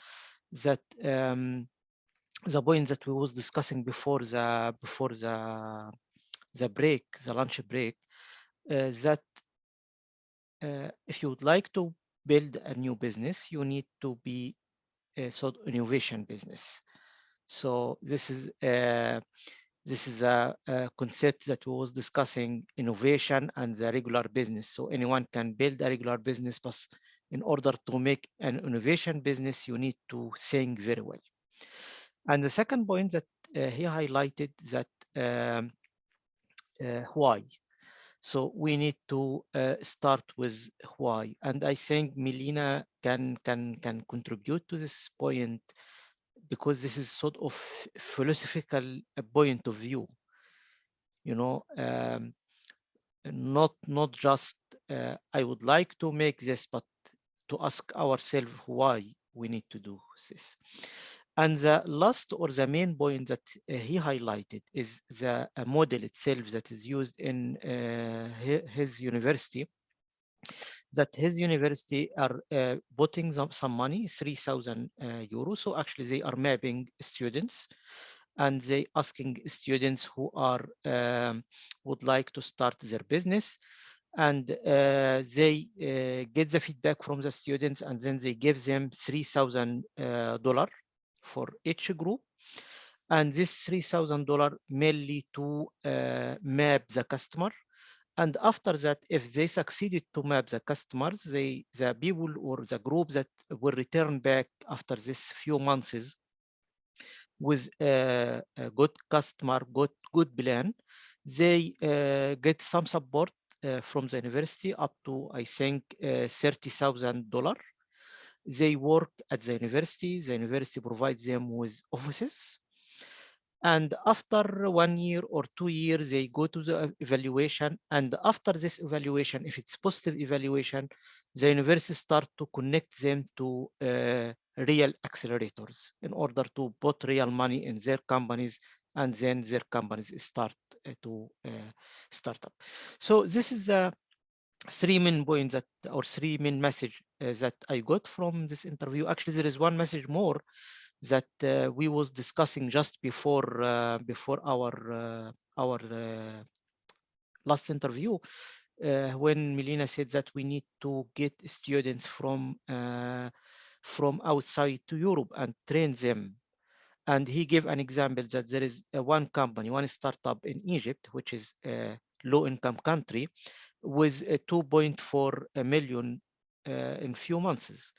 that the point that we was discussing before the break, the lunch break, that if you would like to build a new business, you need to be a sort of innovation business. So this is This is a concept that was discussing innovation and the regular business. So anyone can build a regular business, but in order to make an innovation business, you need to think very well. And the second point that he highlighted that why. So we need to start with why. And I think Melina can contribute to this point, because this is sort of philosophical point of view, you know, not just I would like to make this, but to ask ourselves why we need to do this. And the last or the main point that he highlighted is the model itself that is used in his university, that his university are putting some money, 3,000 euros. So actually they are mapping students, and they asking students who are would like to start their business, and they get the feedback from the students, and then they give them $3,000 for each group. And this $3,000 mainly to map the customer. And after that, if they succeeded to map the customers, the people or the group that will return back after this few months with a good customer, good plan, they get some support from the university up to, I think, $30,000. They work at the university provides them with offices. And after 1 year or 2 years, they go to the evaluation. And after this evaluation, if it's positive evaluation, the university start to connect them to real accelerators in order to put real money in their companies, and then their companies start to start up. So this is the 3 main points that, or 3 main message that I got from this interview. Actually, there is one message more that we was discussing just before our last interview, when Melina said that we need to get students from outside to Europe and train them. And he gave an example that there is one company, one startup in Egypt, which is a low-income country, with 2.4 million in few months.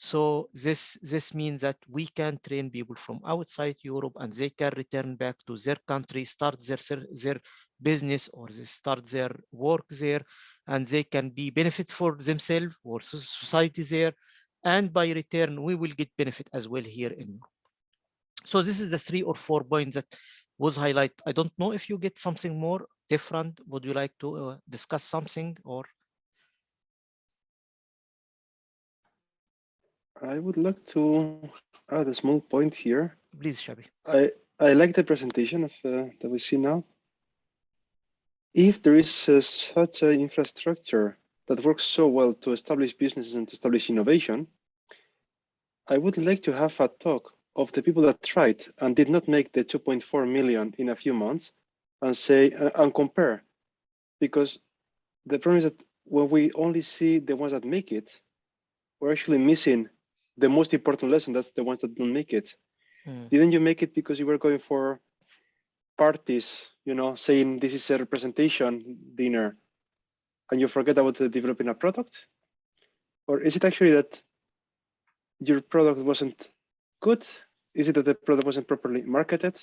So this means that we can train people from outside Europe, and they can return back to their country, start their business, or they start their work there, and they can be benefit for themselves or society there. And by return, we will get benefit as well here in Europe. So this is the 3 or 4 points that was highlighted. I don't know if you get something more different. Would you like to discuss something, or? I would like to add a small point here. Please, Shabi. I like the presentation of that we see now. If there is such an infrastructure that works so well to establish businesses and to establish innovation, I would like to have a talk of the people that tried and did not make the 2.4 million in a few months, and say and compare, because the problem is that when we only see the ones that make it, we're actually missing the most important lesson. That's the ones that don't make it. Didn't you make it because you were going for parties, you know, saying this is a representation dinner, and you forget about developing a product? Or is it actually that your product wasn't good? Is it that the product wasn't properly marketed?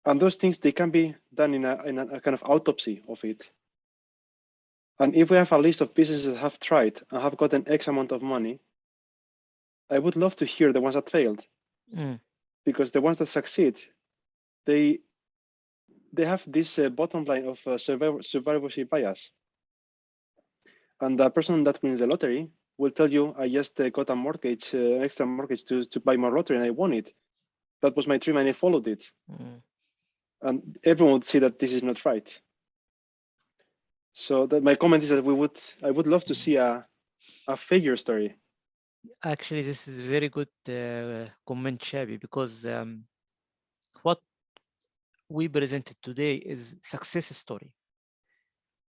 And those things, they can be done in a kind of autopsy of it. And if we have a list of businesses that have tried and have gotten X amount of money, I would love to hear the ones that failed. Because the ones that succeed, they have this bottom line of survivorship bias. And the person that wins the lottery will tell you, I just got a mortgage, extra mortgage to buy more lottery, and I won it. That was my dream, and I followed it. And everyone would see that this is not right. So that my comment is that I would love to see a failure story. Actually, this is a very good comment, Shabi, because what we presented today is success story.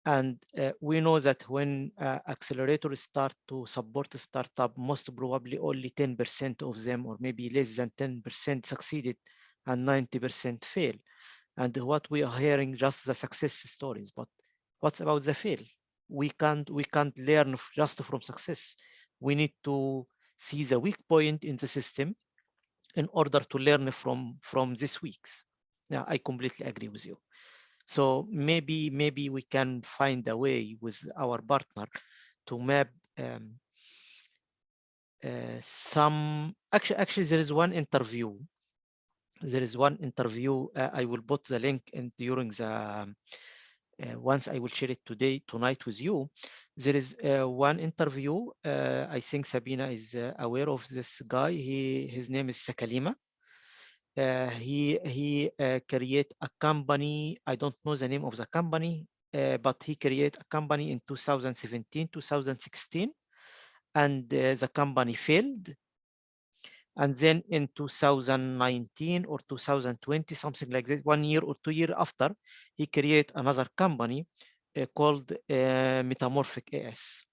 And we know that when accelerators start to support a startup, most probably only 10% of them, or maybe less than 10%, succeeded and 90% fail. And what we are hearing just the success stories, but what's about the fail? We can't learn just from success. We need to see the weak point in the system in order to learn from these weeks. Yeah, I completely agree with you. So maybe we can find a way with our partner to map some. Actually, there is one interview. I will put the link in during the. Once I will share it tonight with you. There is one interview. I think Sabina is aware of this guy. His name is Sakalima. He create a company. I don't know the name of the company, but he created a company in 2017, 2016, and the company failed. And then in 2019 or 2020, something like that, 1 year or 2 years after, he created another company called Metamorphic AS.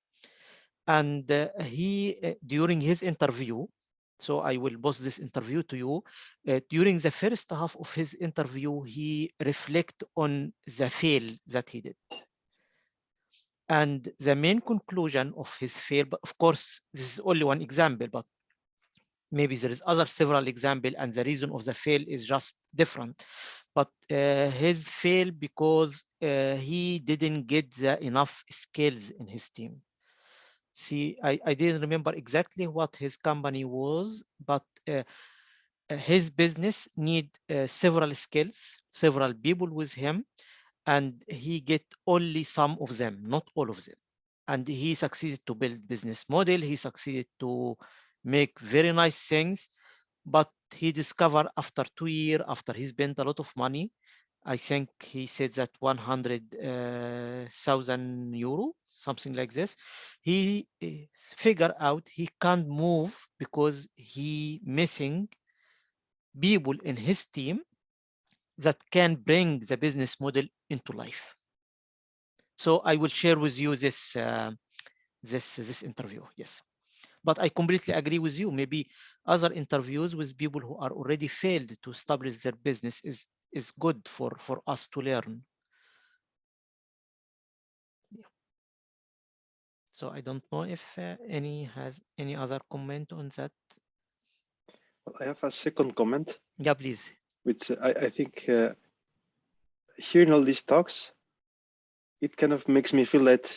And he, during his interview, so I will post this interview to you. During the first half of his interview, he reflect on the fail that he did. And the main conclusion of his fail, but of course, this is only one example, but maybe there is several examples, and the reason of the fail is just different. But his fail because he didn't get enough skills in his team. See, I didn't remember exactly what his company was, but his business need several skills, several people with him, and he get only some of them, not all of them. And he succeeded to build business model. He succeeded to make very nice things, but he discovered after 2 years, after he spent a lot of money, I think he said that 100,000 euro, something like this. He figured out he can't move because he missing people in his team that can bring the business model into life. So I will share with you this this interview. Yes, but I completely agree with you. Maybe other interviews with people who are already failed to establish their business is good for us to learn. Yeah. So I don't know if any has any other comment on that. I have a second comment. Yeah, please. Which I think hearing all these talks, it kind of makes me feel that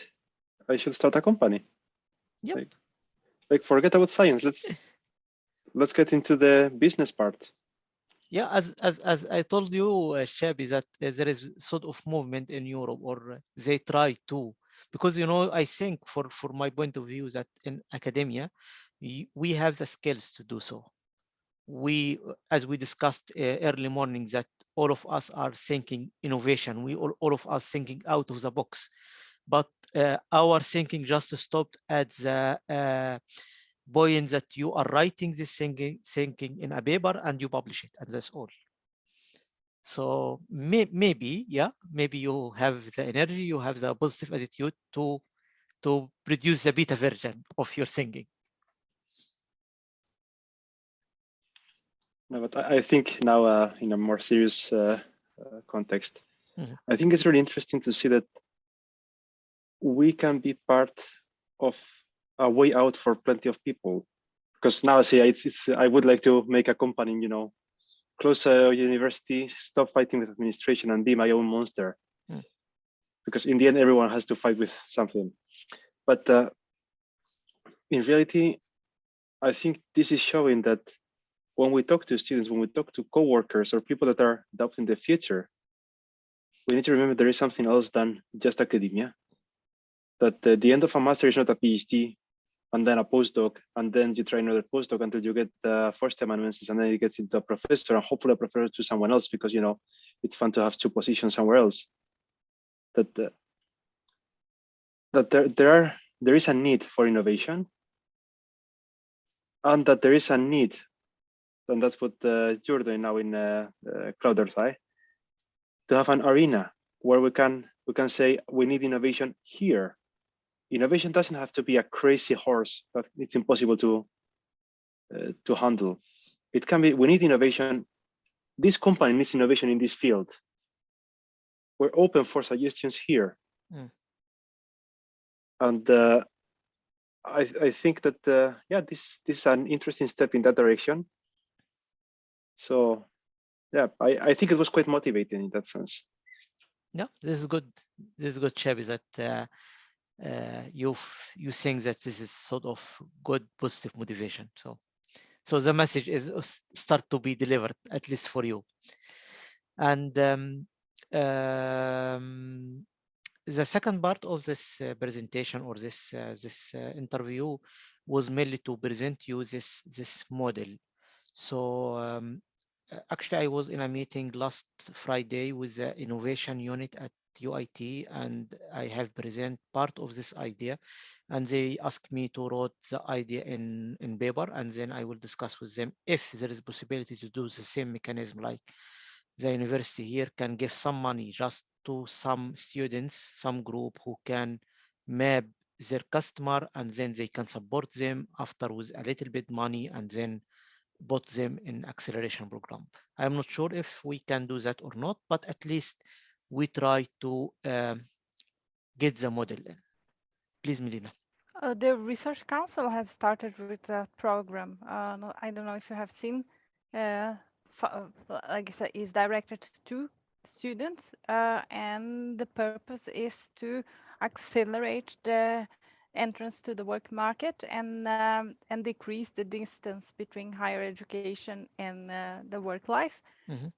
I should start a company. Yep. Like forget about science. Let's get into the business part. Yeah, as I told you, Shabi, that there is sort of movement in Europe, or they try to, because I think for my point of view that in academia, we have the skills to do so. We, as we discussed early morning, that all of us are thinking innovation. We all of us thinking out of the box, but our thinking just stopped at the point that you are writing this thinking in a paper and you publish it, and that's all. So maybe you have the energy, you have the positive attitude to produce the beta version of your thinking. No, but I think now in a more serious context, I think it's really interesting to see that we can be part of a way out for plenty of people. Because now, see, I would like to make a company, close a university, stop fighting with administration, and be my own monster. Because in the end, everyone has to fight with something. But in reality, I think this is showing that when we talk to students, when we talk to coworkers or people that are doubting the future, we need to remember there is something else than just academia. That the end of a master is not a PhD, and then a postdoc, and then you try another postdoc until you get the first amanuensis, and then you get into a professor, and hopefully a professor to someone else, because it's fun to have 2 positions somewhere else. That there is a need for innovation, and that there is a need, and that's what you're doing now in Cloud Earth Eye, to have an arena where we can say we need innovation here. Innovation doesn't have to be a crazy horse that it's impossible to handle. It can be, we need innovation. This company needs innovation in this field. we're open for suggestions here. Mm. And I think that yeah, this is an interesting step in that direction. So yeah, I think it was quite motivating in that sense. Yeah, this is good. This is good, Chabi, that you think that this is sort of good positive motivation. So the message is start to be delivered, at least for you. And the second part of this presentation or this interview was mainly to present you this model. So actually, I was in a meeting last Friday with the innovation unit at UIT, and I have present part of this idea, and they asked me to write the idea in paper, and then I will discuss with them if there is possibility to do the same mechanism, like the university here can give some money just to some students, some group who can map their customer, and then they can support them after with a little bit money, and then put them in acceleration program. I'm not sure if we can do that or not, but at least we try to get the model in. Please, Melina. The Research Council has started with a program. I don't know if you have seen, like I said, is directed to students, and the purpose is to accelerate the entrance to the work market and decrease the distance between higher education and the work life.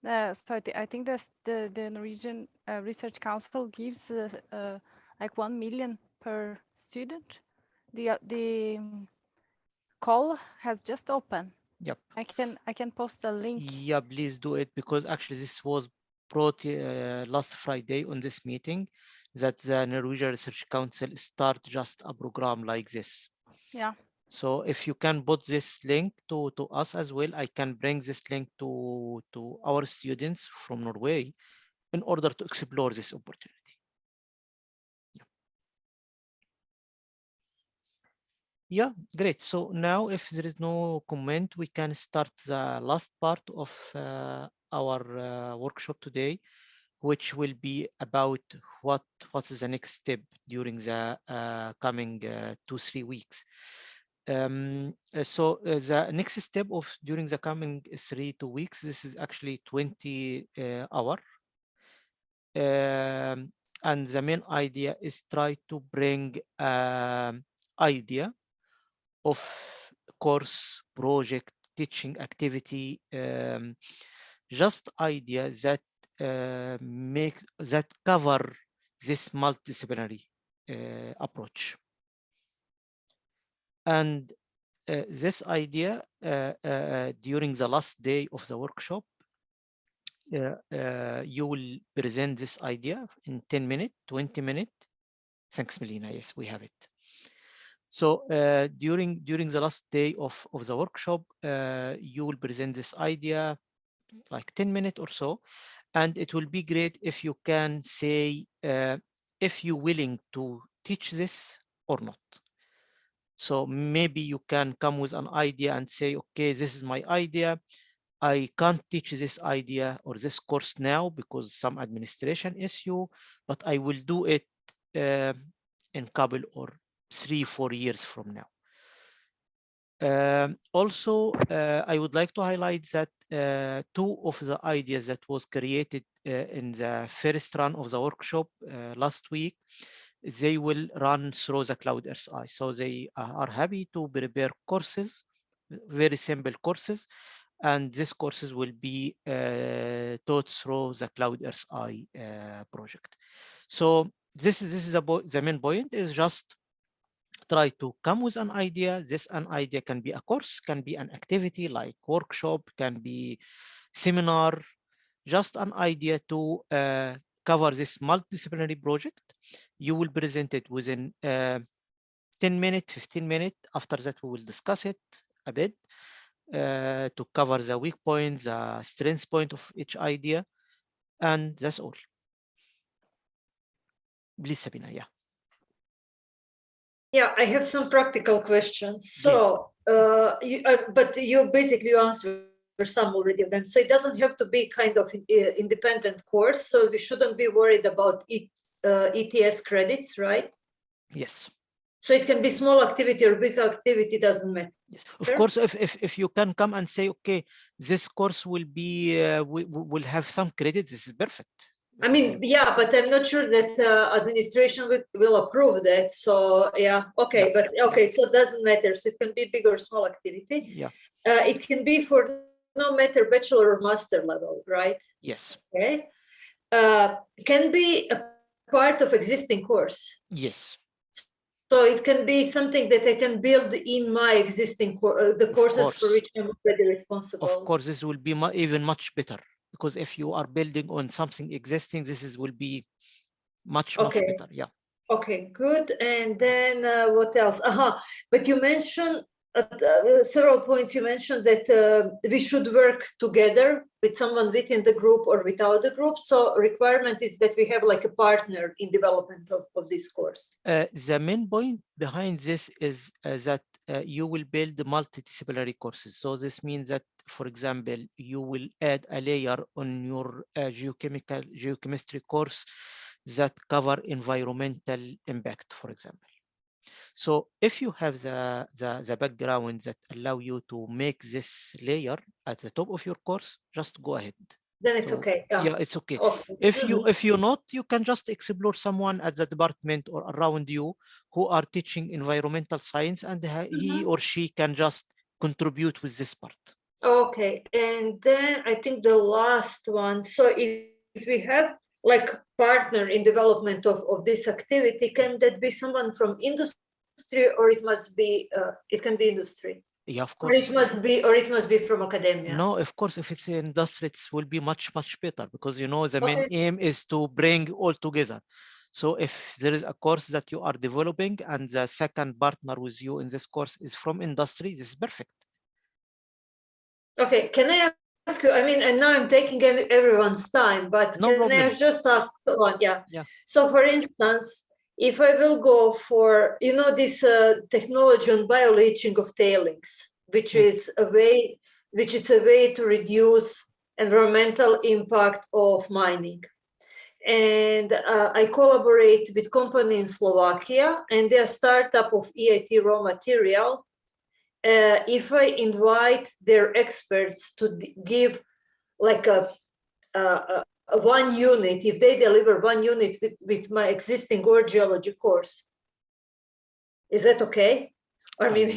So I think the Norwegian Research Council gives like 1 million per student. The call has just opened. Yep. I can post a link. Yeah, please do it, because actually this was brought last Friday on this meeting, that the Norwegian Research Council start just a program like this. Yeah. So if you can put this link to us as well, I can bring this link to our students from Norway in order to explore this opportunity. Yeah, great. So now if there is no comment, we can start the last part of our workshop today, which will be about what is the next step during the coming 2-3 weeks. So the next step of during the coming 3-2 weeks, this is actually 20 hour. And the main idea is try to bring idea of course, project, teaching activity, just idea that cover this multidisciplinary approach. And this idea during the last day of the workshop, you will present this idea in 10 minutes, 20 minutes. Thanks, Melina. Yes, we have it. So during the last day of the workshop, you will present this idea like 10 minutes or so, and it will be great if you can say if you're willing to teach this or not. So maybe you can come with an idea and say, okay, this is my idea. I can't teach this idea or this course now because some administration issue, but I will do it in couple or 3-4 years from now. Also, I would like to highlight that 2 of the ideas that was created in the first run of the workshop last week, they will run through the Cloud Earth Eye. So they are happy to prepare courses, very simple courses, and these courses will be taught through the Cloud Earth Eye project. So this is the main point is just try to come with an idea. An idea can be a course, can be an activity like workshop, can be seminar, just an idea to cover this multidisciplinary project. You will present it within 10 minutes, 15 minutes. After that, we will discuss it a bit to cover the weak points, the strength point of each idea, and that's all. Please, Sabina, yeah. Yeah, I have some practical questions. So, but you basically answered some already of them. So it doesn't have to be kind of independent course. So we shouldn't be worried about ETS credits, right? Yes. So it can be small activity or big activity, doesn't matter. Yes, of course. If you can come and say, okay, this course will be will have some credit, this is perfect. I mean, yeah, but I'm not sure that administration will approve that. So yeah, okay, but okay, so it doesn't matter. So it can be big or small activity. Yeah. It can be for no matter bachelor or master level, right? Yes. Okay. Can be a part of existing course. Yes. So it can be something that I can build in my existing the courses for which I'm already responsible. Of course, this will be even much better, because if you are building on something existing, this will be much better. Yeah. Okay, good. And then what else? But you mentioned several points. You mentioned that we should work together with someone within the group or without the group. So requirement is that we have like a partner in development of this course. The main point behind this is that you will build multidisciplinary courses. So this means that, for example, you will add a layer on your geochemistry course that cover environmental impact, for example. So if you have the background that allow you to make this layer at the top of your course, just go ahead. Then it's okay. Yeah, it's okay. If you're not, you can just explore someone at the department or around you who are teaching environmental science, and he or she can just contribute with this part. Okay, and then I think the last one. So if we have like partner in development of this activity, can that be someone from industry, or it must be it can be industry? Yeah, of course. Or it must be from academia. No, of course, if it's industry, it will be much better, because you know the main aim is to bring all together. So if there is a course that you are developing and the second partner with you in this course is from industry, this is perfect. Okay, can I ask you, I mean, and now I'm taking everyone's time, but no problem. I just ask one? Yeah. Yeah. So for instance, if I will go for, you know, this technology on bioleaching of tailings, which is a way, to reduce environmental impact of mining. And I collaborate with company in Slovakia, and they're a startup of EIT raw material. If I invite their experts to give like a one unit, if they deliver one unit with my existing ore geology course, is that okay? I mean,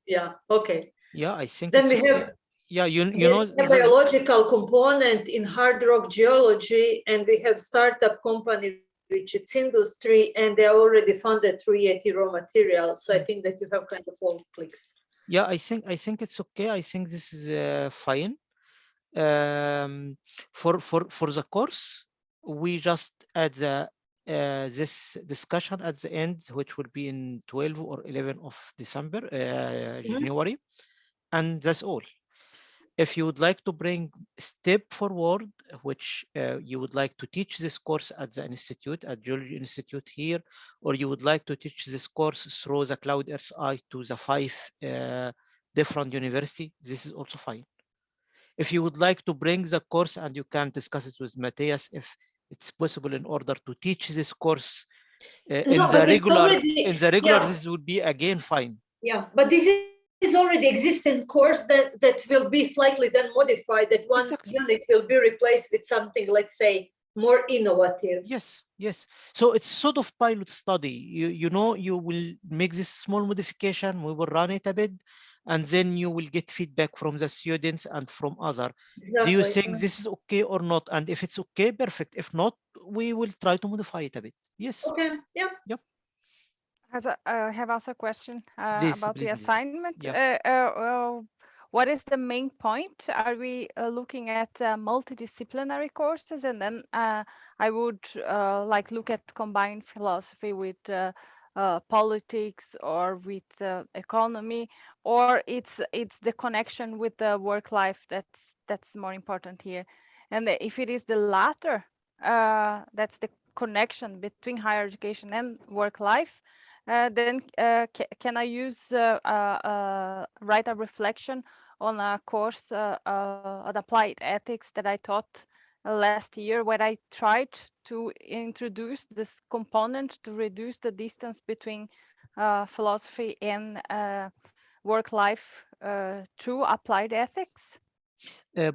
yeah, okay. Yeah, I think then it's we have you know a biological component in hard rock geology, and we have startup company which it's industry, and they are already funded through EIT raw materials. So I think that you have kind of all clicks. Yeah, I think it's okay. I think this is fine. For the course, we just add the this discussion at the end, which will be in 12 or 11 of December, January, and that's all. If you would like to bring step forward, which you would like to teach this course at the institute, at Geology Institute here, or you would like to teach this course through the Cloud Earth Eye to the 5 different universities, this is also fine. If you would like to bring the course, and you can discuss it with Matthias, if it's possible, in order to teach this course in the regular, this would be again fine. Yeah, but this is already existing course that will be slightly then modified, that one unit will be replaced with something, let's say, more innovative. Yes. So it's sort of pilot study. You know, you will make this small modification, we will run it a bit, and then you will get feedback from the students and from other. Do you think this is okay or not? And if it's okay, perfect. If not, we will try to modify it a bit. Yes. Okay. Yeah. Yep. I have also a question about the please. assignment. Yeah. What is the main point? Are we looking at multidisciplinary courses, and then I would like look at combined philosophy with politics or with economy, or it's the connection with the work life that's more important here. And if it is the latter, that's the connection between higher education and work life, then can I use write a reflection on a course on applied ethics that I taught last year, where I tried to introduce this component to reduce the distance between philosophy and work life through applied ethics.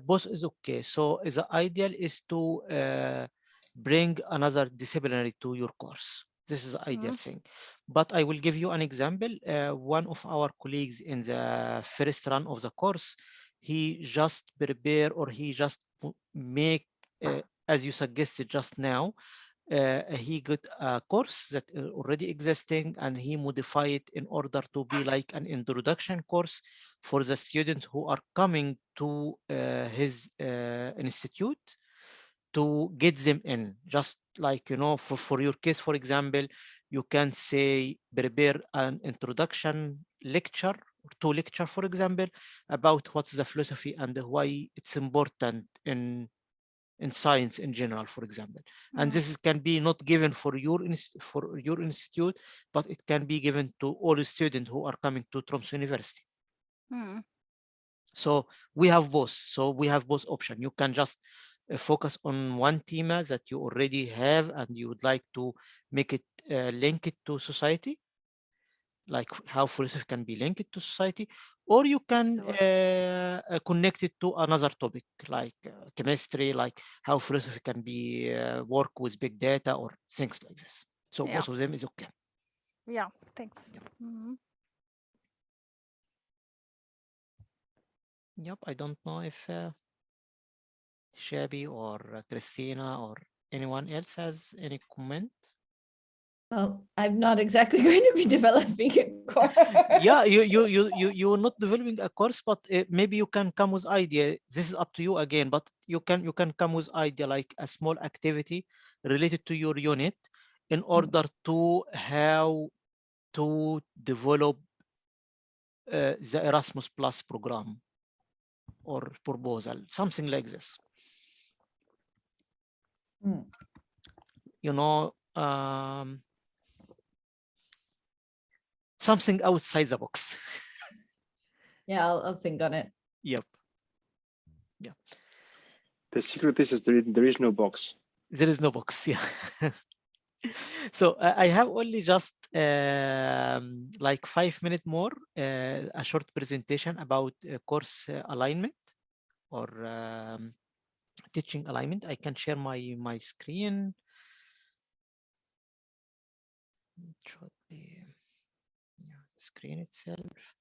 Both is okay. So the ideal is to bring another disciplinary to your course. This is the ideal thing. But I will give you an example. One of our colleagues in the first run of the course, he just prepare, or he just make, as you suggested just now, he got a course that already existing, and he modify it in order to be like an introduction course for the students who are coming to his institute, to get them in. Just like, you know, for your case, for example, you can say prepare an introduction lecture, or 2 lecture, for example, about what's the philosophy and why it's important in science in general, for example. And this can be not given for your institute, but it can be given to all students who are coming to Tromsø University. So we have both. So we have both options. You can just focus on one theme that you already have, and you would like to make it link it to society, like how philosophy can be linked to society, or you can connect it to another topic, like chemistry, like how philosophy can be work with big data or things like this. So both of them is okay. Yeah, thanks. Yep, I don't know if Shabby or Christina or anyone else has any comment. Well, I'm not exactly going to be developing a course. Yeah, you're not developing a course, but maybe you can come with idea. This is up to you again, but you can come with idea, like a small activity related to your unit, in order to how to develop the Erasmus Plus program or proposal, something like this. You know, something outside the box. Yeah, I'll think on it. Yep. Yeah. The secret is there is no box. There is no box. Yeah. So I have only just like 5 minutes more, a short presentation about course alignment or teaching alignment. I can share my screen. It should be the screen itself.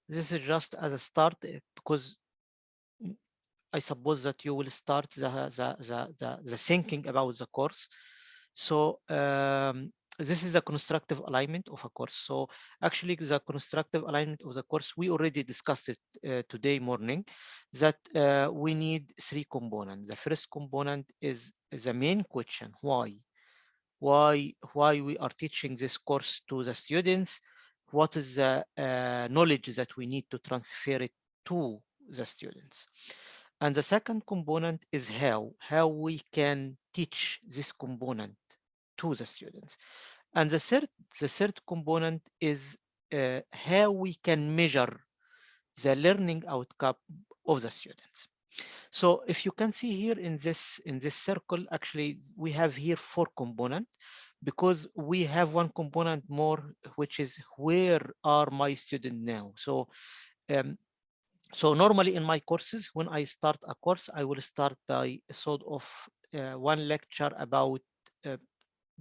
This is just as a start, because I suppose that you will start the thinking about the course. So this is a constructive alignment of a course. So actually the constructive alignment of the course, we already discussed it today morning, that we need 3 components. The first component is the main question, why we are teaching this course to the students, what is the knowledge that we need to transfer it to the students. And the second component is how we can teach this component to the students. And the third component is how we can measure the learning outcome of the students. So if you can see here in this circle, actually we have here 4 components, because we have one component more, which is where are my students now. So so normally in my courses, when I start a course, I will start by sort of one lecture about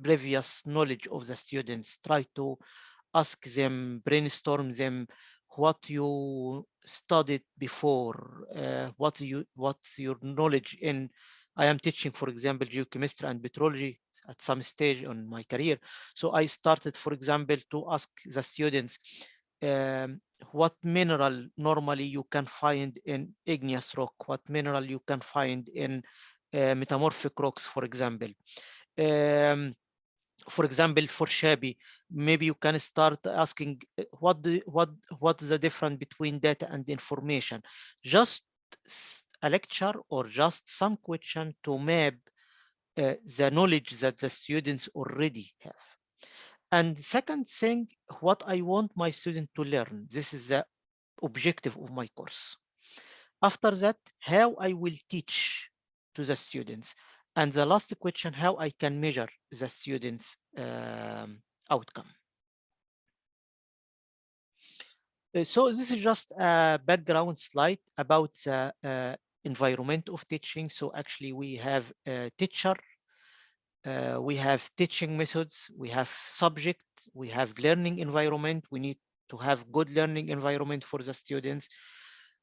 previous knowledge of the students, try to ask them, brainstorm them, what you studied before, what's your knowledge in. I am teaching, for example, geochemistry and petrology at some stage on my career. So I started, for example, to ask the students, what mineral normally you can find in igneous rock, what mineral you can find in metamorphic rocks, for example. For example, for Shabby, maybe you can start asking what is the difference between data and information. Just a lecture or just some question to map the knowledge that the students already have. And second thing, what I want my student to learn. This is the objective of my course. After that, how I will teach to the students. And the last question, how I can measure the students' outcome. So this is just a background slide about the environment of teaching. So actually we have a teacher, we have teaching methods, we have subject, we have learning environment. We need to have good learning environment for the students.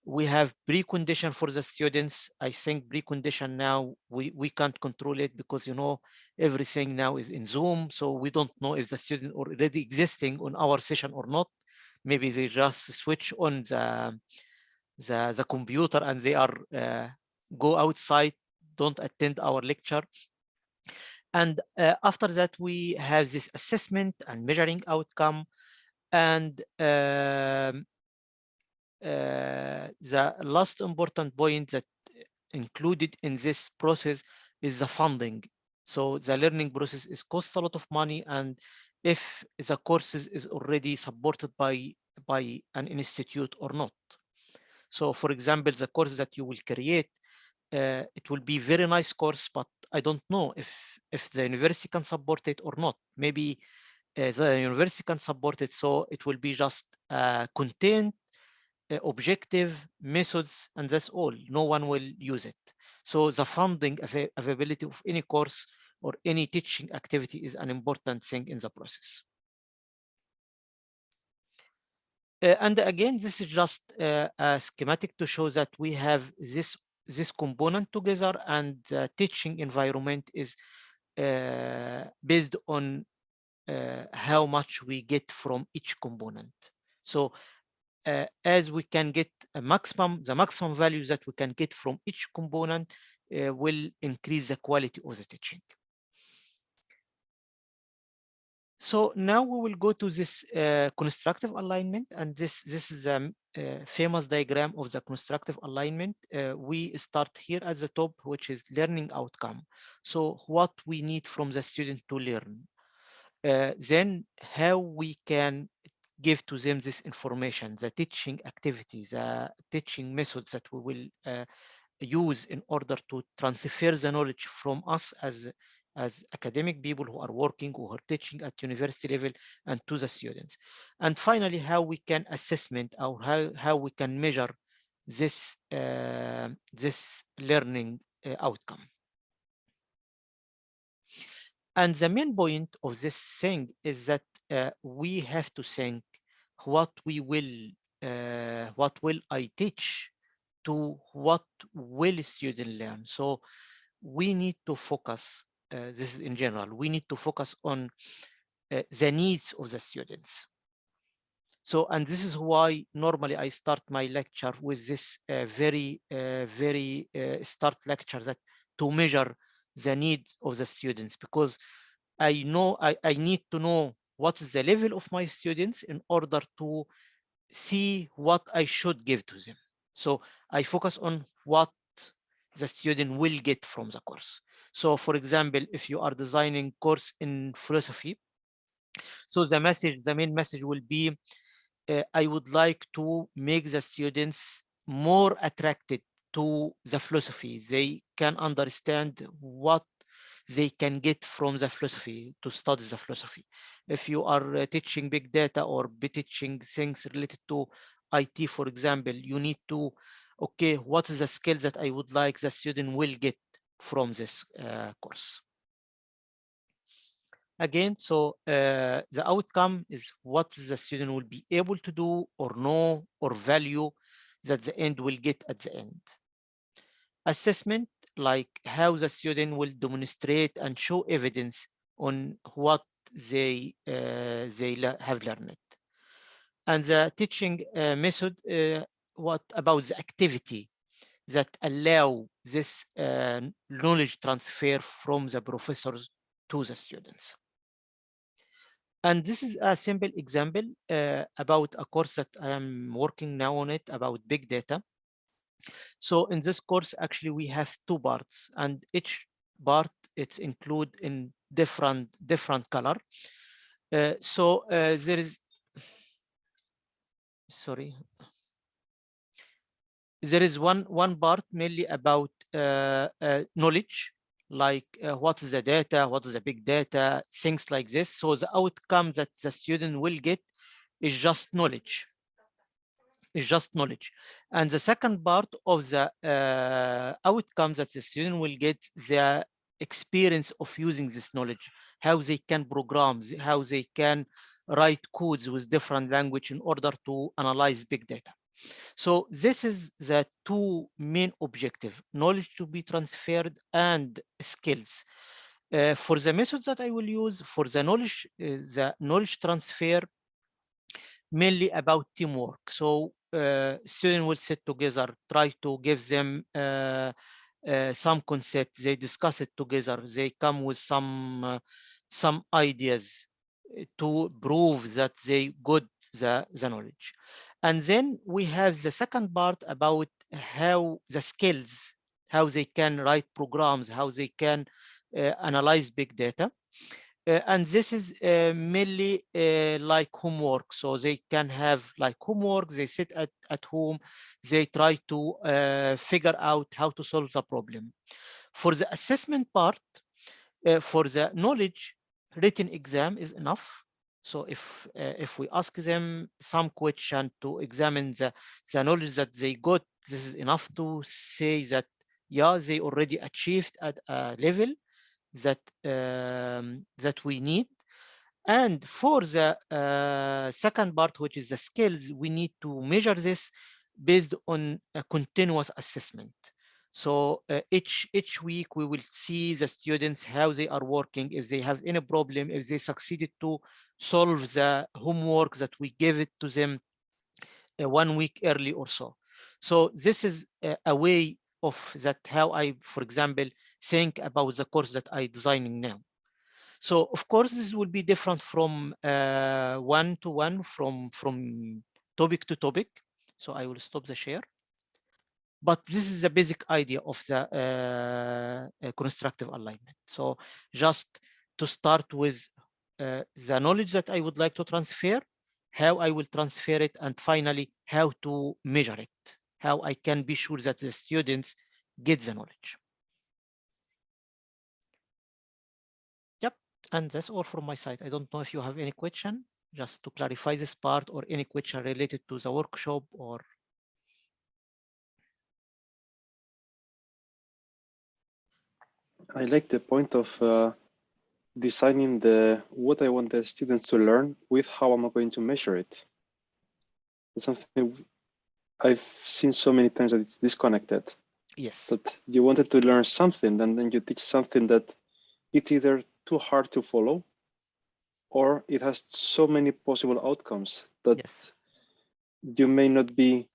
We have precondition for the students. I think precondition now, we can't control it because, you know, everything now is in Zoom. So we don't know if the student already existing on our session or not. Maybe they just switch on the computer and they are go outside, don't attend our lecture. And after that, we have this assessment and measuring outcome. And the last important point that included in this process is the funding. So the learning process is costs a lot of money, and if the courses is already supported by an institute or not. So for example, the course that you will create, it will be very nice course, but I don't know if the university can support it or not. Maybe the university can support it, so it will be just content, objective methods, and that's all. No one will use it. So the funding availability of any course or any teaching activity is an important thing in the process. And again, this is just a schematic to show that we have this component together, and the teaching environment is based on how much we get from each component. So as we can get the maximum value that we can get from each component will increase the quality of the teaching. So now we will go to this constructive alignment, and this is a famous diagram of the constructive alignment. We start here at the top, which is learning outcome. So what we need from the student to learn. Then how we can give to them this information, the teaching activities, the teaching methods that we will use in order to transfer the knowledge from us as academic people who are working or are teaching at university level and to the students. And finally, how we can assessment or how we can measure this this learning outcome. And the main point of this thing is that we have to think what will I teach to what will student learn. So we need to focus, this is in general, we need to focus on the needs of the students. So, and this is why normally I start my lecture with this very start lecture, that to measure the need of the students, because I know I need to know what is the level of my students in order to see what I should give to them. So I focus on what the student will get from the course. So for example, if you are designing course in philosophy, so the main message will be, I would like to make the students more attracted to the philosophy. They can understand what they can get from the philosophy to study the philosophy. If you are teaching big data or be teaching things related to IT, for example, you need to, okay, what is the skill that I would like the student will get from this course? Again, so the outcome is what the student will be able to do or know or value that the end will get at the end. Assessment, like how the student will demonstrate and show evidence on what they have learned. And the teaching method, what about the activity that allow this knowledge transfer from the professors to the students. And this is a simple example about a course that I am working now on it about big data. So in this course, actually, we have two parts, and each part it's included in different color. There is, sorry, there is one part mainly about knowledge, like what is the data, what is the big data, things like this. So the outcome that the student will get is just knowledge. Is just knowledge. And the second part of the outcome that the student will get, the experience of using this knowledge, how they can program, how they can write codes with different language in order to analyze big data. So this is the two main objective: knowledge to be transferred and skills. For the method that I will use for the knowledge transfer, mainly about teamwork. So students will sit together, try to give them some concept, they discuss it together, they come with some ideas to prove that they got the knowledge. And then we have the second part about how the skills, how they can write programs, how they can analyze big data. And this is mainly like homework. So they can have like homework, they sit at home, they try to figure out how to solve the problem. For the assessment part, for the knowledge, written exam is enough. So if we ask them some question to examine the knowledge that they got, this is enough to say that, yeah, they already achieved at a level that that we need. And for the second part, which is the skills, we need to measure this based on a continuous assessment. So each week we will see the students how they are working, if they have any problem, if they succeeded to solve the homework that we gave it to them 1 week early or so. So this is a way of that how I, for example, think about the course that I designing now. So of course this will be different from one to one, from topic to topic. So I will stop the share. But this is the basic idea of the constructive alignment. So just to start with the knowledge that I would like to transfer, how I will transfer it, and finally how to measure it, how I can be sure that the students get the knowledge. Yep, and that's all from my side. I don't know if you have any question, just to clarify this part, or any question related to the workshop or. I like the point of designing what I want the students to learn with how am I going to measure it. It's something I've seen so many times that it's disconnected. Yes. That you wanted to learn something, and then you teach something that it's either too hard to follow, or it has so many possible outcomes that yes. you may not be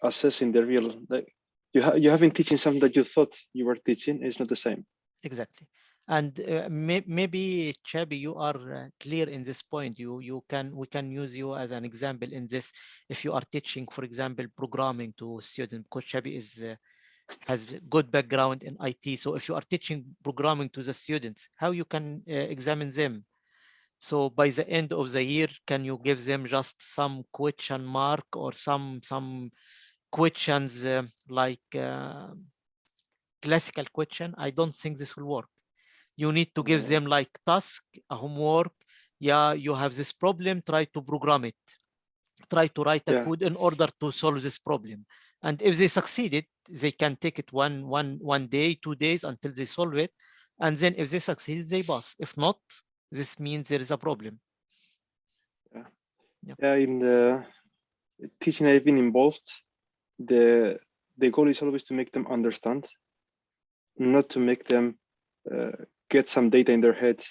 assessing the real. Like you have been teaching something that you thought you were teaching. It's not the same. Exactly. And maybe Chabi, you are clear in this point. We can use you as an example in this. If you are teaching, for example, programming to students, because Chabi is has good background in IT. So if you are teaching programming to the students, how you can examine them? So by the end of the year, can you give them just some question mark or some questions like classical question? I don't think this will work. You need to give them like task, a homework. Yeah, you have this problem, try to program it. Try to write a code in order to solve this problem. And if they succeeded, they can take it one day, 2 days until they solve it. And then if they succeed, they pass. If not, this means there is a problem. Yeah, in the teaching I've been involved, the goal is always to make them understand, not to make them get some data in their head,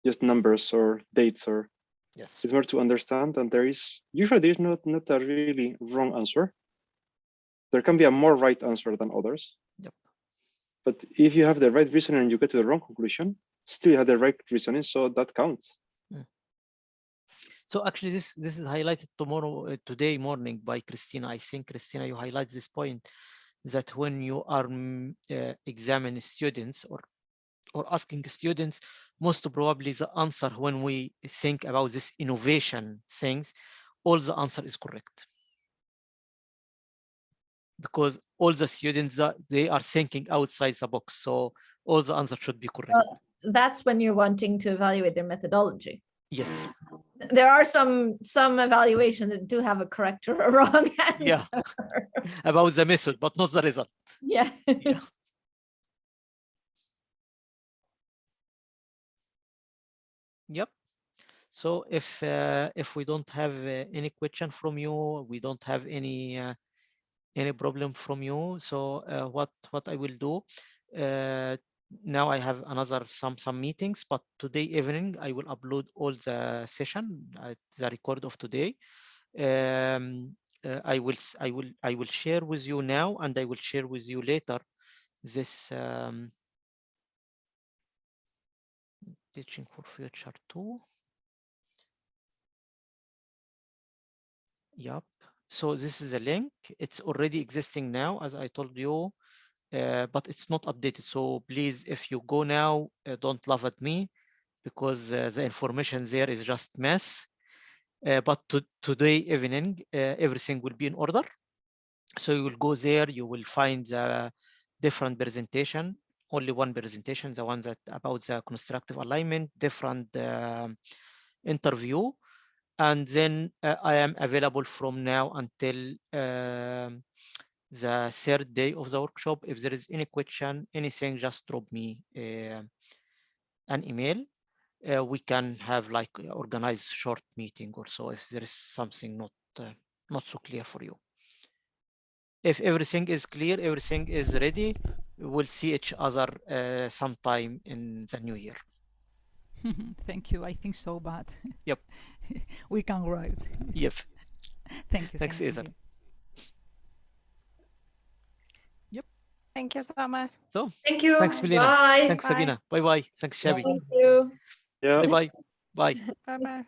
just numbers or dates, or yes, it's more to understand. And there is not a really wrong answer. There can be a more right answer than others. Yep. But if you have the right reasoning and you get to the wrong conclusion, still you have the right reasoning, so that counts. So actually, this is highlighted today morning by Christina. I think, Christina, you highlight this point, that when you are examining students or asking students most probably the answer when we think about this innovation things, all the answer is correct. Because all the students, they are thinking outside the box. So all the answers should be correct. That's when you're wanting to evaluate their methodology. Yes. There are some evaluations that do have a correct or a wrong answer. Yeah. About the method, but not the result. Yeah. Yeah. Yep. So if we don't have any question from you, we don't have any problem from you. So what I will do now, I have another some meetings, but today evening I will upload all the session, the record of today. I will share with you now, and I will share with you later this teaching for future 2. Yep. So this is a link. It's already existing now, as I told you, but it's not updated. So please, if you go now, don't laugh at me, because the information there is just mess. But today evening, everything will be in order. So you will go there, you will find the different presentation, only one presentation, the one that about the constructive alignment, different interview. And then I am available from now until the 3rd day of the workshop. If there is any question, anything, just drop me an email. We can have like organize short meeting or so if there is something not so clear for you. If everything is clear, everything is ready, we'll see each other sometime in the new year. Thank you. I think so, but yep, we can write. Yep. Thank you. Thanks, Ethan. Yep. Thank you so much. So thank you. Thanks, Melina. Bye. Thanks, Sabina. Bye bye. Thanks, Shabi. Thank you. Yeah. Bye bye. Bye. Bye bye.